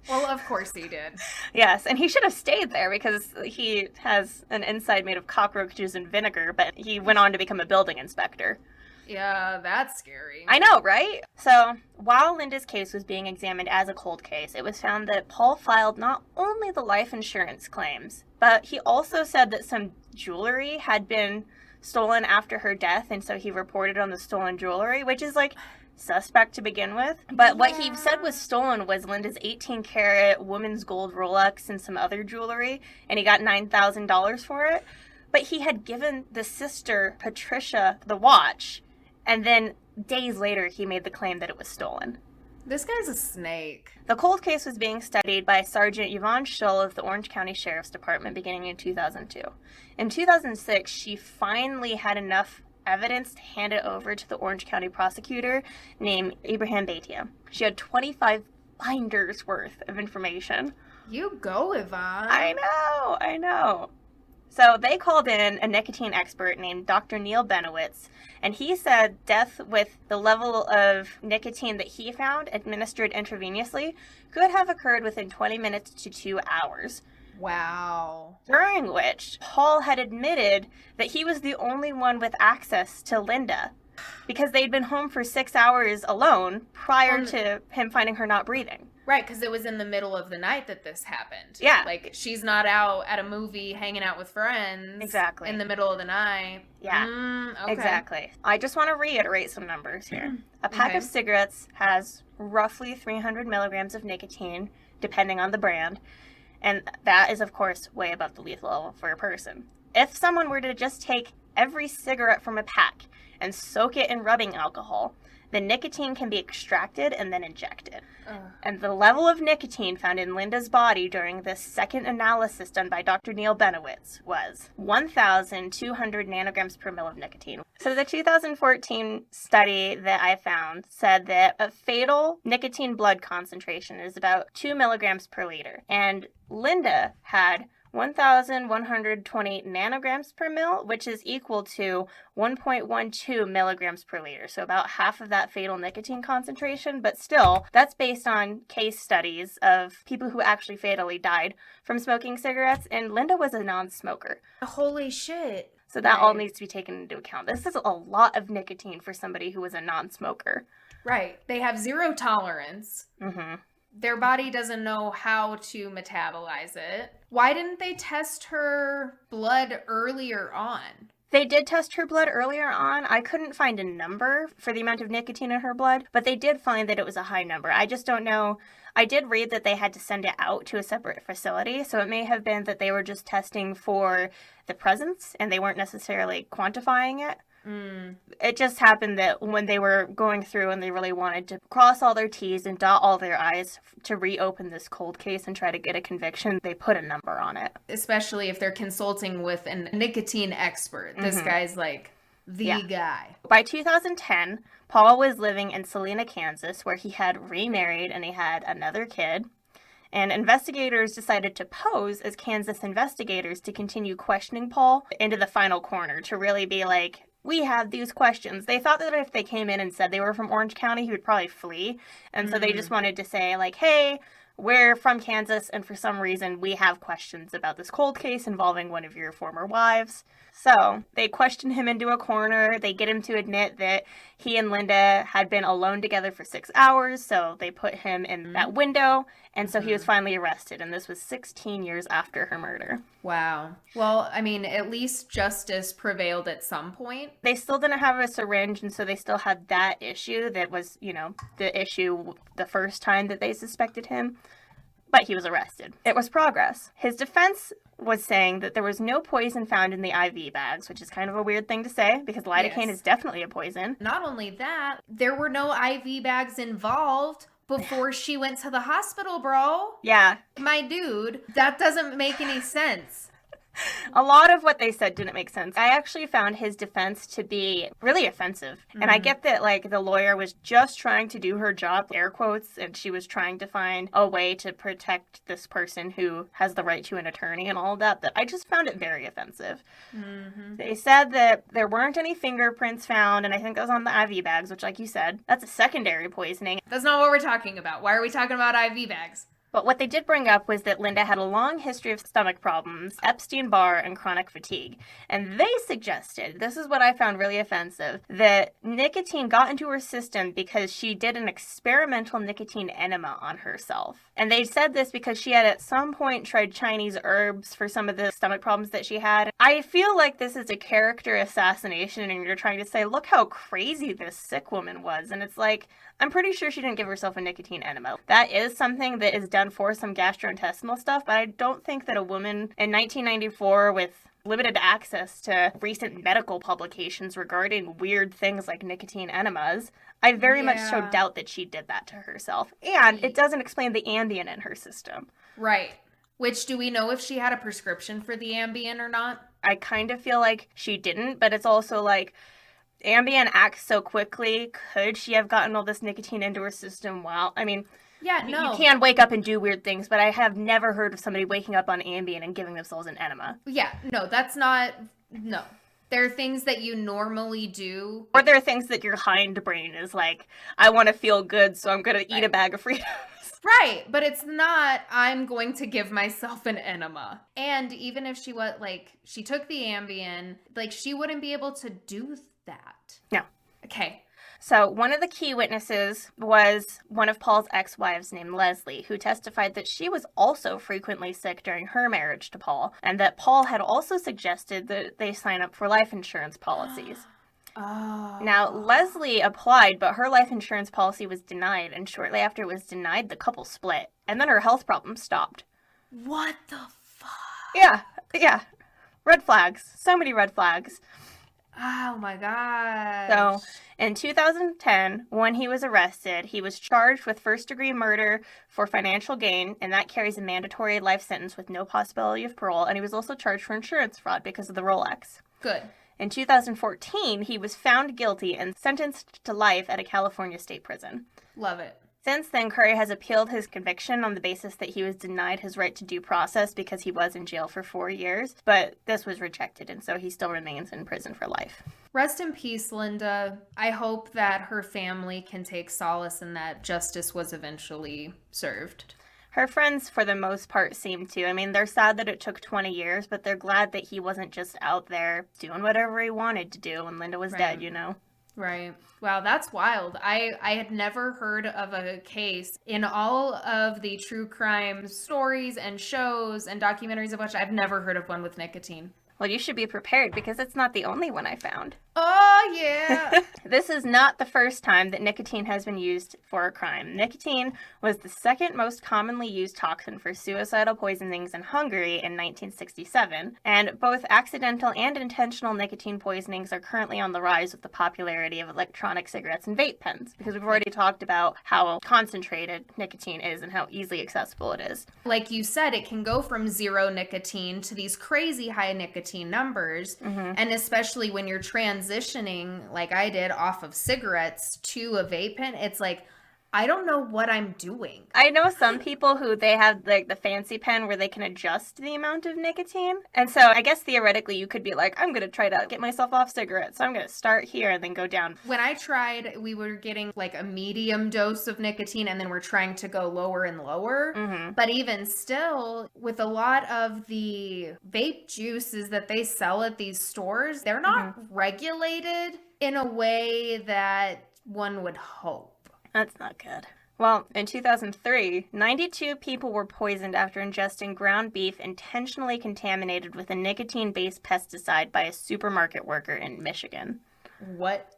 Well, of course he did. Yes, and he should have stayed there because he has an inside made of cockroaches and vinegar, but he went on to become a building inspector. Yeah, that's scary. I know, right? So, while Linda's case was being examined as a cold case, it was found that Paul filed not only the life insurance claims, but he also said that some jewelry had been stolen after her death, and so he reported on the stolen jewelry, which is like suspect to begin with. But what he said was stolen was Linda's 18-karat woman's gold Rolex and some other jewelry, and he got $9,000 for it. But he had given the sister, Patricia, the watch, and then days later he made the claim that it was stolen. This guy's a snake. The cold case was being studied by Sergeant Yvonne Schull of the Orange County Sheriff's Department beginning in 2002. In 2006, she finally had enough evidence to hand it over to the Orange County prosecutor named Abraham Beitia. She had 25 binders worth of information. You go, Yvonne. I know. So they called in a nicotine expert named Dr. Neil Benowitz, and he said death with the level of nicotine that he found administered intravenously could have occurred within 20 minutes to 2 hours. Wow. During which Paul had admitted that he was the only one with access to Linda because they'd been home for 6 hours alone prior to him finding her not breathing. Right, because it was in the middle of the night that this happened. Yeah. Like, she's not out at a movie hanging out with friends. Exactly. In the middle of the night. Yeah. Okay. Exactly. I just want to reiterate some numbers here. A pack of cigarettes has roughly 300 milligrams of nicotine, depending on the brand, and that is, of course, way above the lethal level for a person. If someone were to just take every cigarette from a pack and soak it in rubbing alcohol, the nicotine can be extracted and then injected. And the level of nicotine found in Linda's body during this second analysis done by Dr. Neil Benowitz was 1,200 nanograms per mil of nicotine. So the 2014 study that I found said that a fatal nicotine blood concentration is about 2 milligrams per liter. And Linda had 1,120 nanograms per mil, which is equal to 1.12 milligrams per liter. So about half of that fatal nicotine concentration, but still, that's based on case studies of people who actually fatally died from smoking cigarettes, and Linda was a non-smoker. Holy shit. So that all needs to be taken into account. This is a lot of nicotine for somebody who was a non-smoker. Right. They have zero tolerance. Mm-hmm. Their body doesn't know how to metabolize it. Why didn't they test her blood earlier on? They did test her blood earlier on. I couldn't find a number for the amount of nicotine in her blood, but they did find that it was a high number. I just don't know. I did read that they had to send it out to a separate facility, so it may have been that they were just testing for the presence and they weren't necessarily quantifying it. It just happened that when they were going through and they really wanted to cross all their T's and dot all their I's to reopen this cold case and try to get a conviction, they put a number on it. Especially if they're consulting with a nicotine expert. This guy's like the guy. By 2010, Paul was living in Salina, Kansas, where he had remarried and he had another kid. And investigators decided to pose as Kansas investigators to continue questioning Paul into the final corner, to really be like, we have these questions. They thought that if they came in and said they were from Orange County, he would probably flee. And so they just wanted to say, like, hey, we're from Kansas, and for some reason we have questions about this cold case involving one of your former wives. So they question him into a corner. They get him to admit that he and Linda had been alone together for 6 hours. So they put him in that window. And so he was finally arrested. And this was 16 years after her murder. Wow. Well, I mean, at least justice prevailed at some point. They still didn't have a syringe. And so they still had that issue that was, you know, the issue the first time that they suspected him. But he was arrested. It was progress. His defense was saying that there was no poison found in the IV bags, which is kind of a weird thing to say because lidocaine is definitely a poison. Not only that, there were no IV bags involved before she went to the hospital, bro. Yeah. My dude, that doesn't make any sense. A lot of what they said didn't make sense. I actually found his defense to be really offensive. And I get that, like, the lawyer was just trying to do her job, air quotes, and she was trying to find a way to protect this person who has the right to an attorney and all of that, but I just found it very offensive. They said that there weren't any fingerprints found, and I think that was on the IV bags, which, like you said, that's a secondary poisoning. That's not what we're talking about. Why are we talking about IV bags? But what they did bring up was that Linda had a long history of stomach problems, Epstein-Barr, and chronic fatigue. And they suggested, this is what I found really offensive, that nicotine got into her system because she did an experimental nicotine enema on herself. And they said this because she had at some point tried Chinese herbs for some of the stomach problems that she had. I feel like this is a character assassination and you're trying to say, look how crazy this sick woman was. And it's like, I'm pretty sure she didn't give herself a nicotine enema. That is something that is done for some gastrointestinal stuff, but I don't think that a woman in 1994 with limited access to recent medical publications regarding weird things like nicotine enemas, I very much so doubt that she did that to herself. And it doesn't explain the Ambien in her system. Right. Which, do we know if she had a prescription for the Ambien or not? I kind of feel like she didn't, but it's also like, Ambien acts so quickly. Could she have gotten all this nicotine into her system? Well, I mean, yeah, no. You can wake up and do weird things, but I have never heard of somebody waking up on Ambien and giving themselves an enema. Yeah, no, that's not, no. There are things that you normally do. Or there are things that your hindbrain is like, I want to feel good, so I'm going to eat a bag of Fritos. Right, but it's not, I'm going to give myself an enema. And even if she was, like, she took the Ambien, like, she wouldn't be able to do that. No. Okay. So one of the key witnesses was one of Paul's ex-wives named Leslie, who testified that she was also frequently sick during her marriage to Paul, and that Paul had also suggested that they sign up for life insurance policies. Oh. Now, Leslie applied, but her life insurance policy was denied, and shortly after it was denied, the couple split, and then her health problems stopped. What the fuck? Yeah. Red flags. So many red flags. Oh my god. So, in 2010, when he was arrested, he was charged with first-degree murder for financial gain, and that carries a mandatory life sentence with no possibility of parole, and he was also charged for insurance fraud because of the Rolex. Good. In 2014, he was found guilty and sentenced to life at a California state prison. Love it. Since then, Curry has appealed his conviction on the basis that he was denied his right to due process because he was in jail for 4 years, but this was rejected, and so he still remains in prison for life. Rest in peace, Linda. I hope that her family can take solace in that justice was eventually served. Her friends, for the most part, seem to. I mean, they're sad that it took 20 years, but they're glad that he wasn't just out there doing whatever he wanted to do when Linda was dead, you know? Right. Wow, that's wild. I had never heard of a case in all of the true crime stories and shows and documentaries of which I've never heard of one with nicotine. Well, you should be prepared because it's not the only one I found. Oh, yeah. This is not the first time that nicotine has been used for a crime. Nicotine was the second most commonly used toxin for suicidal poisonings in Hungary in 1967, and both accidental and intentional nicotine poisonings are currently on the rise with the popularity of electronic cigarettes and vape pens, because we've already talked about how concentrated nicotine is and how easily accessible it is. Like you said, it can go from 0 nicotine to these crazy high nicotine numbers, and especially when you're transitioning, like I did, off of cigarettes to a vape pen, it's like, I don't know what I'm doing. I know some people who they have like the fancy pen where they can adjust the amount of nicotine. And so I guess theoretically you could be like, I'm going to try to get myself off cigarettes. So I'm going to start here and then go down. When I tried, we were getting like a medium dose of nicotine, and then we're trying to go lower and lower. But even still, with a lot of the vape juices that they sell at these stores, they're not regulated in a way that one would hope. That's not good. Well, in 2003, 92 people were poisoned after ingesting ground beef intentionally contaminated with a nicotine-based pesticide by a supermarket worker in Michigan. What?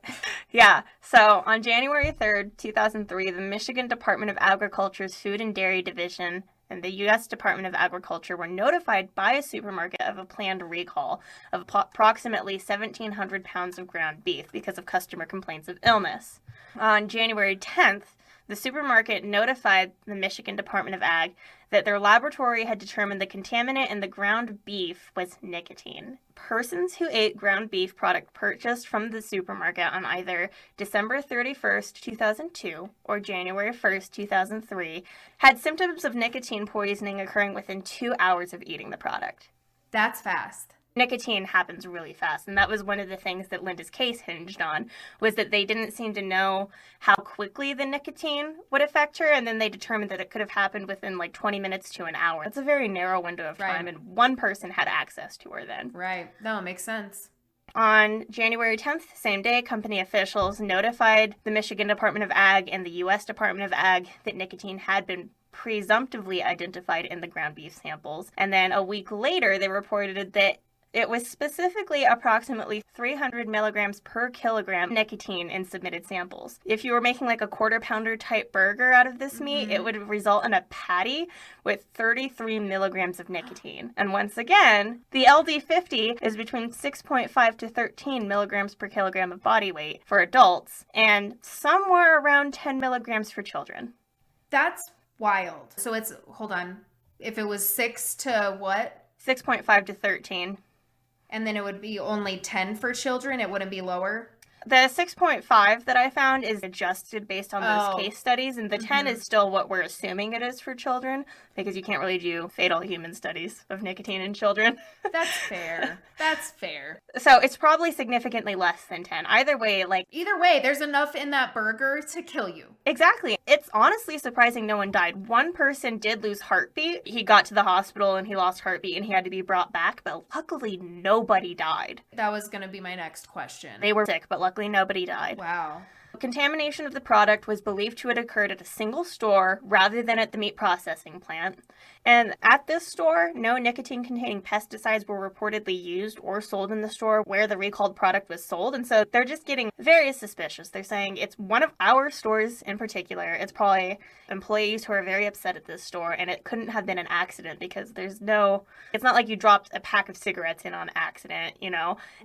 Yeah, so on January 3rd, 2003, the Michigan Department of Agriculture's Food and Dairy Division and the U.S. Department of Agriculture were notified by a supermarket of a planned recall of approximately 1,700 pounds of ground beef because of customer complaints of illness. On January 10th, the supermarket notified the Michigan Department of Ag that their laboratory had determined the contaminant in the ground beef was nicotine. Persons who ate ground beef product purchased from the supermarket on either December 31st, 2002 or January 1st, 2003 had symptoms of nicotine poisoning occurring within 2 hours of eating the product. That's fast. Nicotine happens really fast, and that was one of the things that Linda's case hinged on, was that they didn't seem to know how quickly the nicotine would affect her, and then they determined that it could have happened within like 20 minutes to an hour. That's a very narrow window of time, and one person had access to her then. Right. No, it makes sense. On January 10th, same day, company officials notified the Michigan Department of Ag and the U.S. Department of Ag that nicotine had been presumptively identified in the ground beef samples. And then a week later, they reported that it was specifically approximately 300 milligrams per kilogram nicotine in submitted samples. If you were making like a quarter pounder type burger out of this meat, it would result in a patty with 33 milligrams of nicotine. And once again, the LD50 is between 6.5 to 13 milligrams per kilogram of body weight for adults and somewhere around 10 milligrams for children. That's wild. So it's, hold on, if it was 6 to what? 6.5 to 13. And then it would be only 10 for children? It wouldn't be lower? The 6.5 that I found is adjusted based on those case studies, and the 10 is still what we're assuming it is for children, because you can't really do fatal human studies of nicotine in children. That's fair. That's fair. So it's probably significantly less than 10. Either way, there's enough in that burger to kill you. Exactly. It's honestly surprising no one died. One person did lose heartbeat. He got to the hospital and he lost heartbeat and he had to be brought back, but luckily nobody died. That was going to be my next question. They were sick, but luckily nobody died. Wow. Contamination of the product was believed to have occurred at a single store rather than at the meat processing plant. And at this store, no nicotine-containing pesticides were reportedly used or sold in the store where the recalled product was sold. And so they're just getting very suspicious. They're saying it's one of our stores in particular. It's probably employees who are very upset at this store, and it couldn't have been an accident because it's not like you dropped a pack of cigarettes in on accident,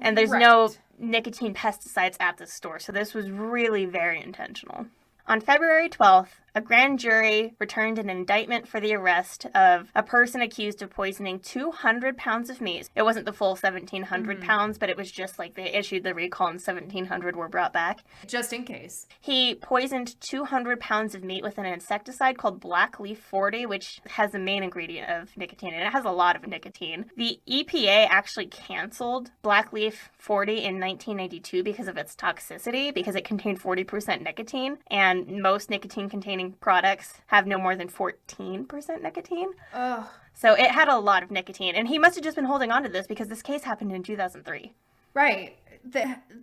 and there's no nicotine pesticides at the store. So this was really very intentional. On February 12th, a grand jury returned an indictment for the arrest of a person accused of poisoning 200 pounds of meat. It wasn't the full 1,700 pounds, but it was just like they issued the recall and 1,700 were brought back. Just in case. He poisoned 200 pounds of meat with an insecticide called Black Leaf 40, which has the main ingredient of nicotine, and it has a lot of nicotine. The EPA actually canceled Black Leaf 40 in 1992 because of its toxicity, because it contained 40% nicotine, and most nicotine-containing products have no more than 14% nicotine. Ugh. So it had a lot of nicotine, and he must have just been holding on to this because this case happened in 2003. Right.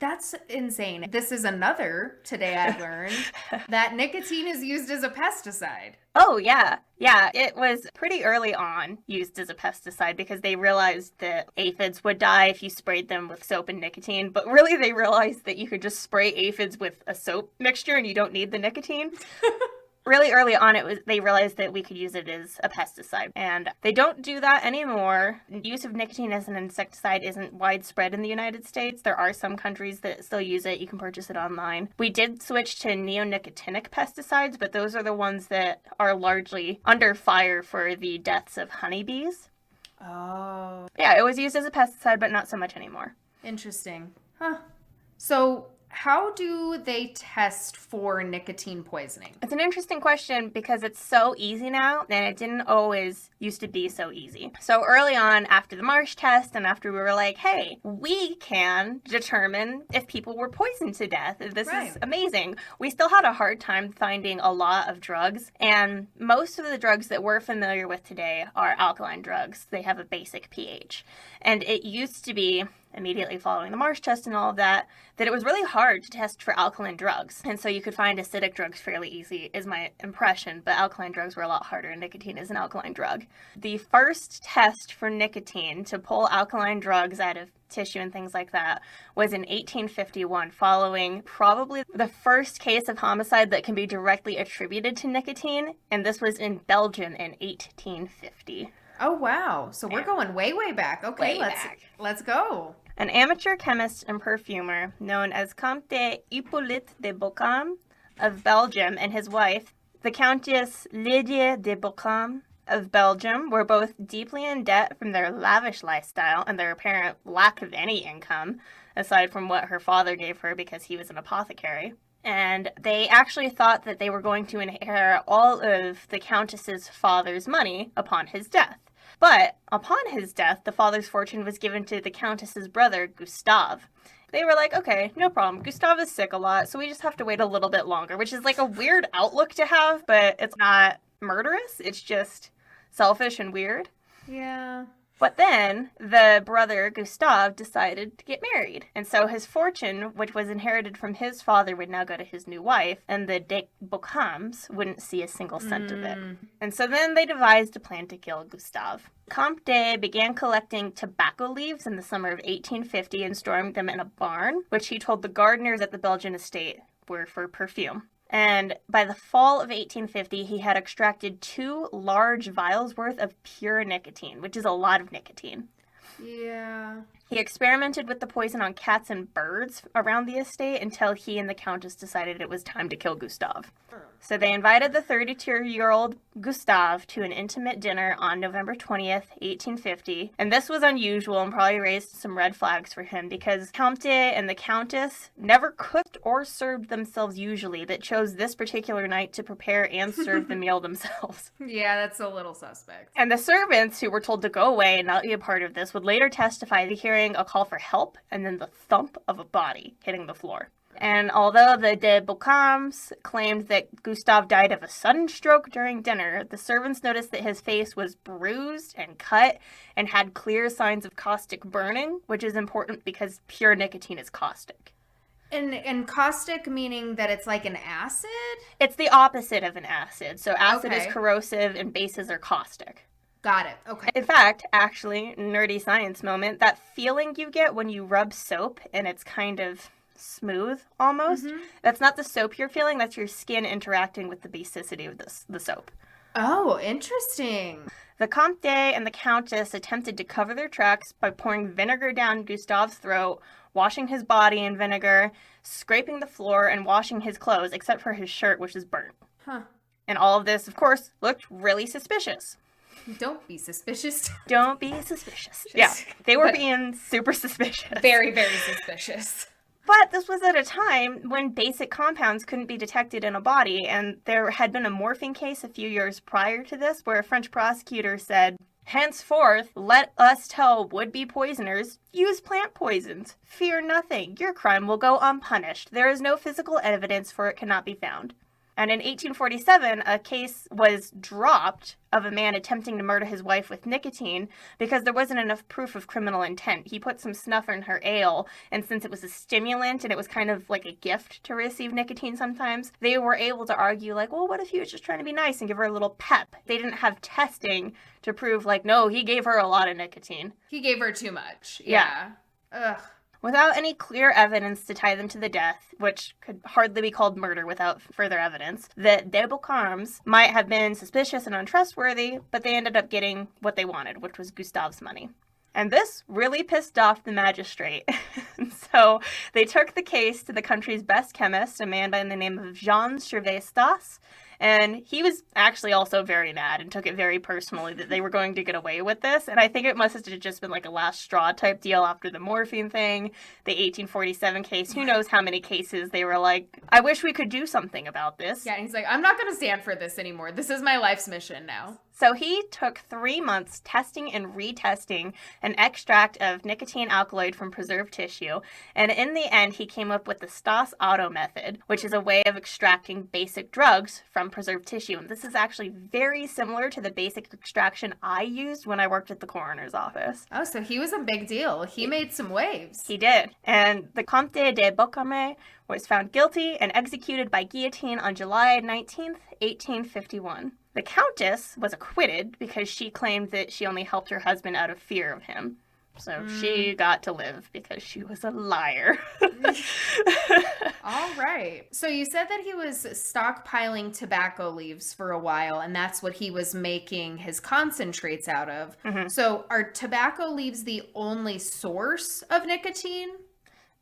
That's insane. This is another, today I learned, that nicotine is used as a pesticide. Oh, yeah. Yeah, it was pretty early on used as a pesticide because they realized that aphids would die if you sprayed them with soap and nicotine. But really, they realized that you could just spray aphids with a soap mixture and you don't need the nicotine. Really early on, they realized that we could use it as a pesticide, and they don't do that anymore. Use of nicotine as an insecticide isn't widespread in the United States. There are some countries that still use it. You can purchase it online. We did switch to neonicotinic pesticides, but those are the ones that are largely under fire for the deaths of honeybees. Oh. Yeah, it was used as a pesticide, but not so much anymore. Interesting. Huh. So, how do they test for nicotine poisoning? It's an interesting question because it's so easy now, and it didn't always used to be so easy. So early on, after the Marsh test, and after we were like, hey, we can determine if people were poisoned to death. This is amazing. We still had a hard time finding a lot of drugs, and most of the drugs that we're familiar with today are alkaline drugs. They have a basic pH. And it used to be, immediately following the Marsh test and all of that, that it was really hard to test for alkaline drugs. And so you could find acidic drugs fairly easy, is my impression, but alkaline drugs were a lot harder, and nicotine is an alkaline drug. The first test for nicotine to pull alkaline drugs out of tissue and things like that was in 1851, following probably the first case of homicide that can be directly attributed to nicotine, and this was in Belgium in 1850. Oh, wow. So we're going way, way back. Okay, let's go. An amateur chemist and perfumer known as Comte Hippolyte de Bocam of Belgium and his wife, the Countess Lydia de Bocam of Belgium, were both deeply in debt from their lavish lifestyle and their apparent lack of any income, aside from what her father gave her because he was an apothecary. And they actually thought that they were going to inherit all of the Countess's father's money upon his death. But upon his death, the father's fortune was given to the Countess's brother, Gustave. They were like, okay, no problem. Gustave is sick a lot, so we just have to wait a little bit longer, which is like a weird outlook to have, but it's not murderous. It's just selfish and weird. Yeah. But then the brother, Gustave, decided to get married. And so his fortune, which was inherited from his father, would now go to his new wife, and the de Bocams wouldn't see a single cent of it. And so then they devised a plan to kill Gustave. Comte began collecting tobacco leaves in the summer of 1850 and storing them in a barn, which he told the gardeners at the Belgian estate were for perfume. And by the fall of 1850, he had extracted 2 large vials worth of pure nicotine, which is a lot of nicotine. Yeah. He experimented with the poison on cats and birds around the estate until he and the Countess decided it was time to kill Gustave. So they invited the 32-year-old Gustave to an intimate dinner on November 20th, 1850. And this was unusual and probably raised some red flags for him because Comte and the Countess never cooked or served themselves usually, but chose this particular night to prepare and serve the meal themselves. Yeah, that's a little suspect. And the servants, who were told to go away and not be a part of this, would later testify to hearing a call for help and then the thump of a body hitting the floor. And although the de Bocams claimed that Gustave died of a sudden stroke during dinner, the servants noticed that his face was bruised and cut and had clear signs of caustic burning, which is important because pure nicotine is caustic. And caustic meaning that it's like an acid? It's the opposite of an acid. So acid Okay. is corrosive and bases are caustic. Got it. Okay. In fact, actually, nerdy science moment, that feeling you get when you rub soap and it's kind of smooth almost, that's not the soap you're feeling, that's your skin interacting with the basicity of the soap. Oh, interesting. The Comte and the Countess attempted to cover their tracks by pouring vinegar down Gustave's throat, washing his body in vinegar, scraping the floor, and washing his clothes, except for his shirt, which is burnt. Huh. And all of this, of course, looked really suspicious. Don't be suspicious. Don't be suspicious. Yeah, they were being super suspicious. Very, very suspicious. But this was at a time when basic compounds couldn't be detected in a body, and there had been a morphine case a few years prior to this where a French prosecutor said, "Henceforth, let us tell would-be poisoners, use plant poisons. Fear nothing. Your crime will go unpunished. There is no physical evidence for it cannot be found." And in 1847, a case was dropped of a man attempting to murder his wife with nicotine because there wasn't enough proof of criminal intent. He put some snuff in her ale, and since it was a stimulant and it was kind of like a gift to receive nicotine sometimes, they were able to argue like, well, what if he was just trying to be nice and give her a little pep? They didn't have testing to prove like, no, he gave her a lot of nicotine. He gave her too much. Yeah. Ugh. Without any clear evidence to tie them to the death, which could hardly be called murder without further evidence, the de Beaucarmes might have been suspicious and untrustworthy, but they ended up getting what they wanted, which was Gustave's money. And this really pissed off the magistrate. So they took the case to the country's best chemist, a man by the name of Jean Chervet-Stas, and he was actually also very mad and took it very personally that they were going to get away with this. And I think it must have just been like a last straw type deal after the morphine thing, the 1847 case. Who knows how many cases they were like, I wish we could do something about this. Yeah, and he's like, I'm not going to stand for this anymore. This is my life's mission now. So he took 3 months testing and retesting an extract of nicotine alkaloid from preserved tissue, and in the end he came up with the Stas-Otto method, which is a way of extracting basic drugs from preserved tissue. And this is actually very similar to the basic extraction I used when I worked at the coroner's office. Oh, so he was a big deal. He made some waves. He did. And the Comte de Beaucarmes was found guilty and executed by guillotine on July 19th, 1851. The Countess was acquitted because she claimed that she only helped her husband out of fear of him. So she got to live because she was a liar. All right. So you said that he was stockpiling tobacco leaves for a while, and that's what he was making his concentrates out of. Mm-hmm. So are tobacco leaves the only source of nicotine?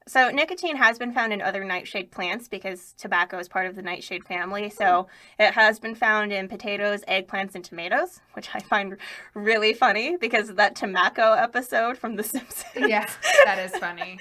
So nicotine has been found in other nightshade plants because tobacco is part of the nightshade family. So it has been found in potatoes, eggplants, and tomatoes, which I find really funny because of that tobacco episode from The Simpsons. Yeah, that is funny.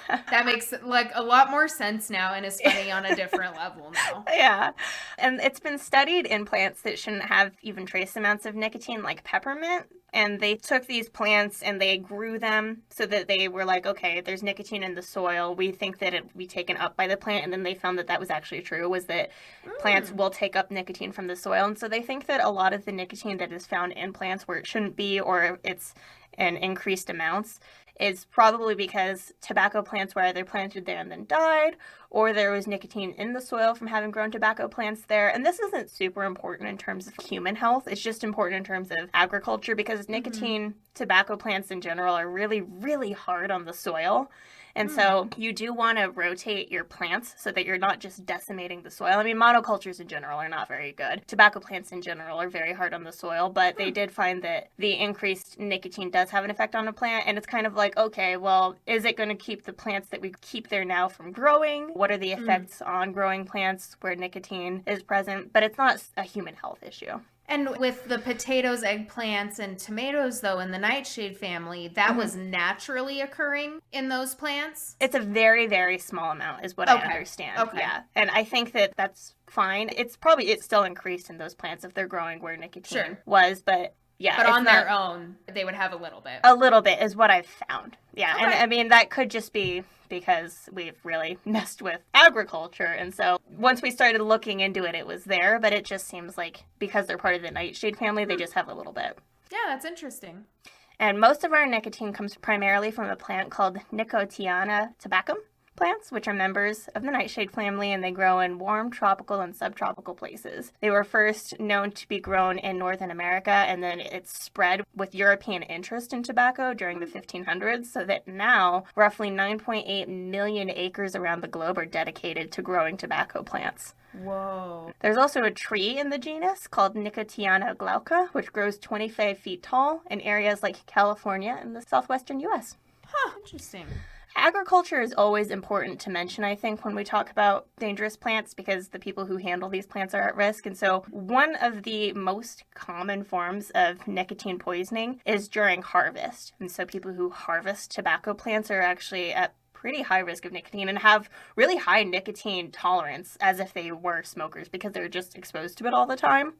That makes like a lot more sense now and is funny on a different level now. Yeah. And it's been studied in plants that shouldn't have even trace amounts of nicotine, like peppermint. And they took these plants and they grew them so that they were like, okay, there's nicotine in the soil. We think that it will be taken up by the plant. And then they found that that was actually true, was that plants will take up nicotine from the soil. And so they think that a lot of the nicotine that is found in plants where it shouldn't be, or it's in increased amounts, is probably because tobacco plants were either planted there and then died, or there was nicotine in the soil from having grown tobacco plants there. And this isn't super important in terms of human health. It's just important in terms of agriculture because nicotine, tobacco plants in general are really, really hard on the soil. And so you do want to rotate your plants so that you're not just decimating the soil. I mean, monocultures in general are not very good. Tobacco plants in general are very hard on the soil, but they did find that the increased nicotine does have an effect on a plant. And it's kind of like, okay, well, is it going to keep the plants that we keep there now from growing? What are the effects on growing plants where nicotine is present? But it's not a human health issue. And with the potatoes, eggplants, and tomatoes, though, in the nightshade family, that was naturally occurring in those plants? It's a very, very small amount is what I understand. Okay. Yeah. And I think that that's fine. It's still increased in those plants if they're growing where nicotine was, but yeah. But on their own, they would have a little bit. A little bit is what I've found. Yeah. Okay. And I mean, that could just be because we've really messed with agriculture. And so once we started looking into it, it was there. But it just seems like because they're part of the nightshade family, they just have a little bit. Yeah, that's interesting. And most of our nicotine comes primarily from a plant called Nicotiana-tabacum plants, which are members of the nightshade family, and they grow in warm tropical and subtropical places. They were first known to be grown in Northern America, and then it spread with European interest in tobacco during the 1500s, so that now roughly 9.8 million acres around the globe are dedicated to growing tobacco plants. Whoa. There's also a tree in the genus called Nicotiana glauca, which grows 25 feet tall in areas like California and the southwestern U.S. Huh, interesting. Agriculture is always important to mention, I think, when we talk about dangerous plants because the people who handle these plants are at risk. And so one of the most common forms of nicotine poisoning is during harvest. And so people who harvest tobacco plants are actually at pretty high risk of nicotine and have really high nicotine tolerance as if they were smokers because they're just exposed to it all the time.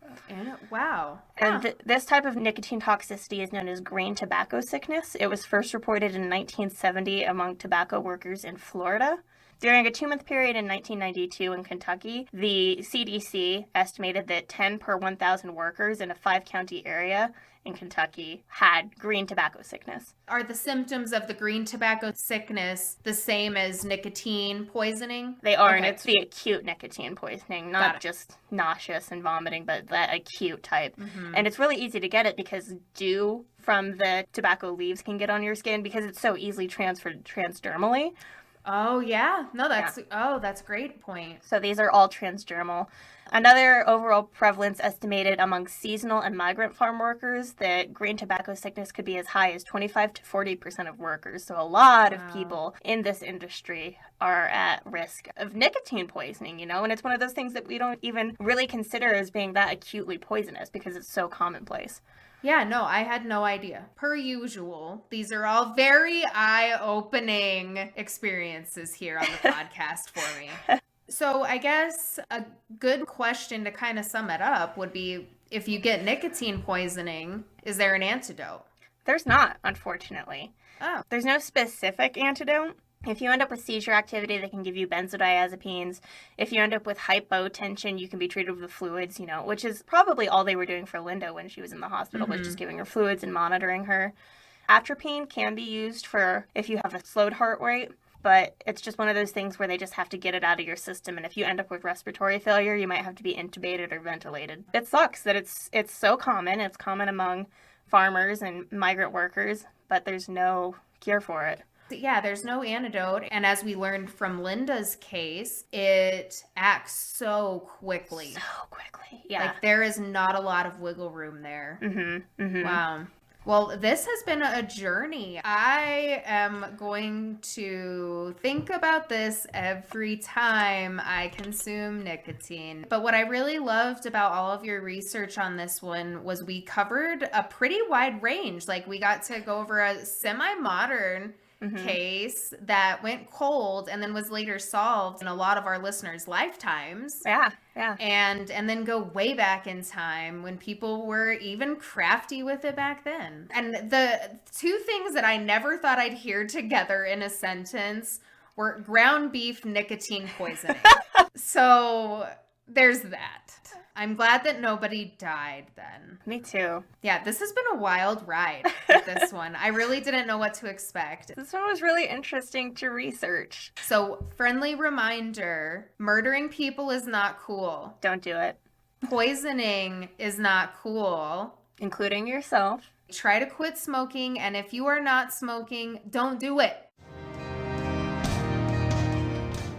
Wow. And this type of nicotine toxicity is known as green tobacco sickness. It was first reported in 1970 among tobacco workers in Florida. During a 2-month period in 1992 in Kentucky, the CDC estimated that 10 per 1,000 workers in a 5-county area in Kentucky had green tobacco sickness. Are the symptoms of the green tobacco sickness the same as nicotine poisoning? They are, Okay. and it's the acute nicotine poisoning, Got not it. just nauseous and vomiting, but that acute type. Mhm. And it's really easy to get it because dew from the tobacco leaves can get on your skin because it's so easily transferred transdermally. Oh, yeah. No, that's a great point. So these are all transdermal. Another overall prevalence estimated among seasonal and migrant farm workers that green tobacco sickness could be as high as 25 to 40% of workers. So a lot of people in this industry are at risk of nicotine poisoning, and it's one of those things that we don't even really consider as being that acutely poisonous because it's so commonplace. Yeah, no, I had no idea. Per usual, these are all very eye-opening experiences here on the podcast for me. So I guess a good question to kind of sum it up would be, if you get nicotine poisoning, is there an antidote? There's not, unfortunately. Oh. There's no specific antidote. If you end up with seizure activity, they can give you benzodiazepines. If you end up with hypotension, you can be treated with fluids, which is probably all they were doing for Linda when she was in the hospital, was just giving her fluids and monitoring her. Atropine can be used for if you have a slowed heart rate, but it's just one of those things where they just have to get it out of your system. And if you end up with respiratory failure, you might have to be intubated or ventilated. It sucks that it's so common. It's common among farmers and migrant workers, but there's no cure for it. Yeah, there's no antidote. And as we learned from Linda's case, it acts so quickly. Yeah. Like, there is not a lot of wiggle room there. Mm-hmm. Wow. Well, this has been a journey. I am going to think about this every time I consume nicotine. But what I really loved about all of your research on this one was we covered a pretty wide range. Like, we got to go over a semi-modern case that went cold and then was later solved in a lot of our listeners' lifetimes. Yeah. And then go way back in time when people were even crafty with it back then. And the two things that I never thought I'd hear together in a sentence were ground beef nicotine poisoning. So there's that. I'm glad that nobody died then. Me too. Yeah, this has been a wild ride with this one. I really didn't know what to expect. This one was really interesting to research. So, friendly reminder, murdering people is not cool. Don't do it. Poisoning is not cool. Including yourself. Try to quit smoking, and if you are not smoking, don't do it.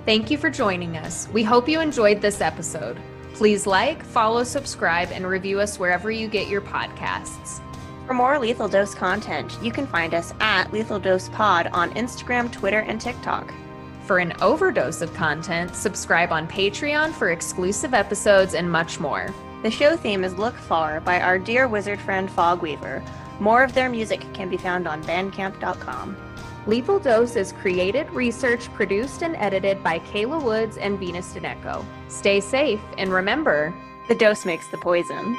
Thank you for joining us. We hope you enjoyed this episode. Please like, follow, subscribe, and review us wherever you get your podcasts. For more Lethal Dose content, you can find us at Lethal Dose Pod on Instagram, Twitter, and TikTok. For an overdose of content, subscribe on Patreon for exclusive episodes and much more. The show theme is Look Far by our dear wizard friend Fogweaver. More of their music can be found on bandcamp.com. Lethal Dose is created, researched, produced, and edited by Kayla Woods and Venus Deneco. Stay safe, and remember, The dose makes the poison.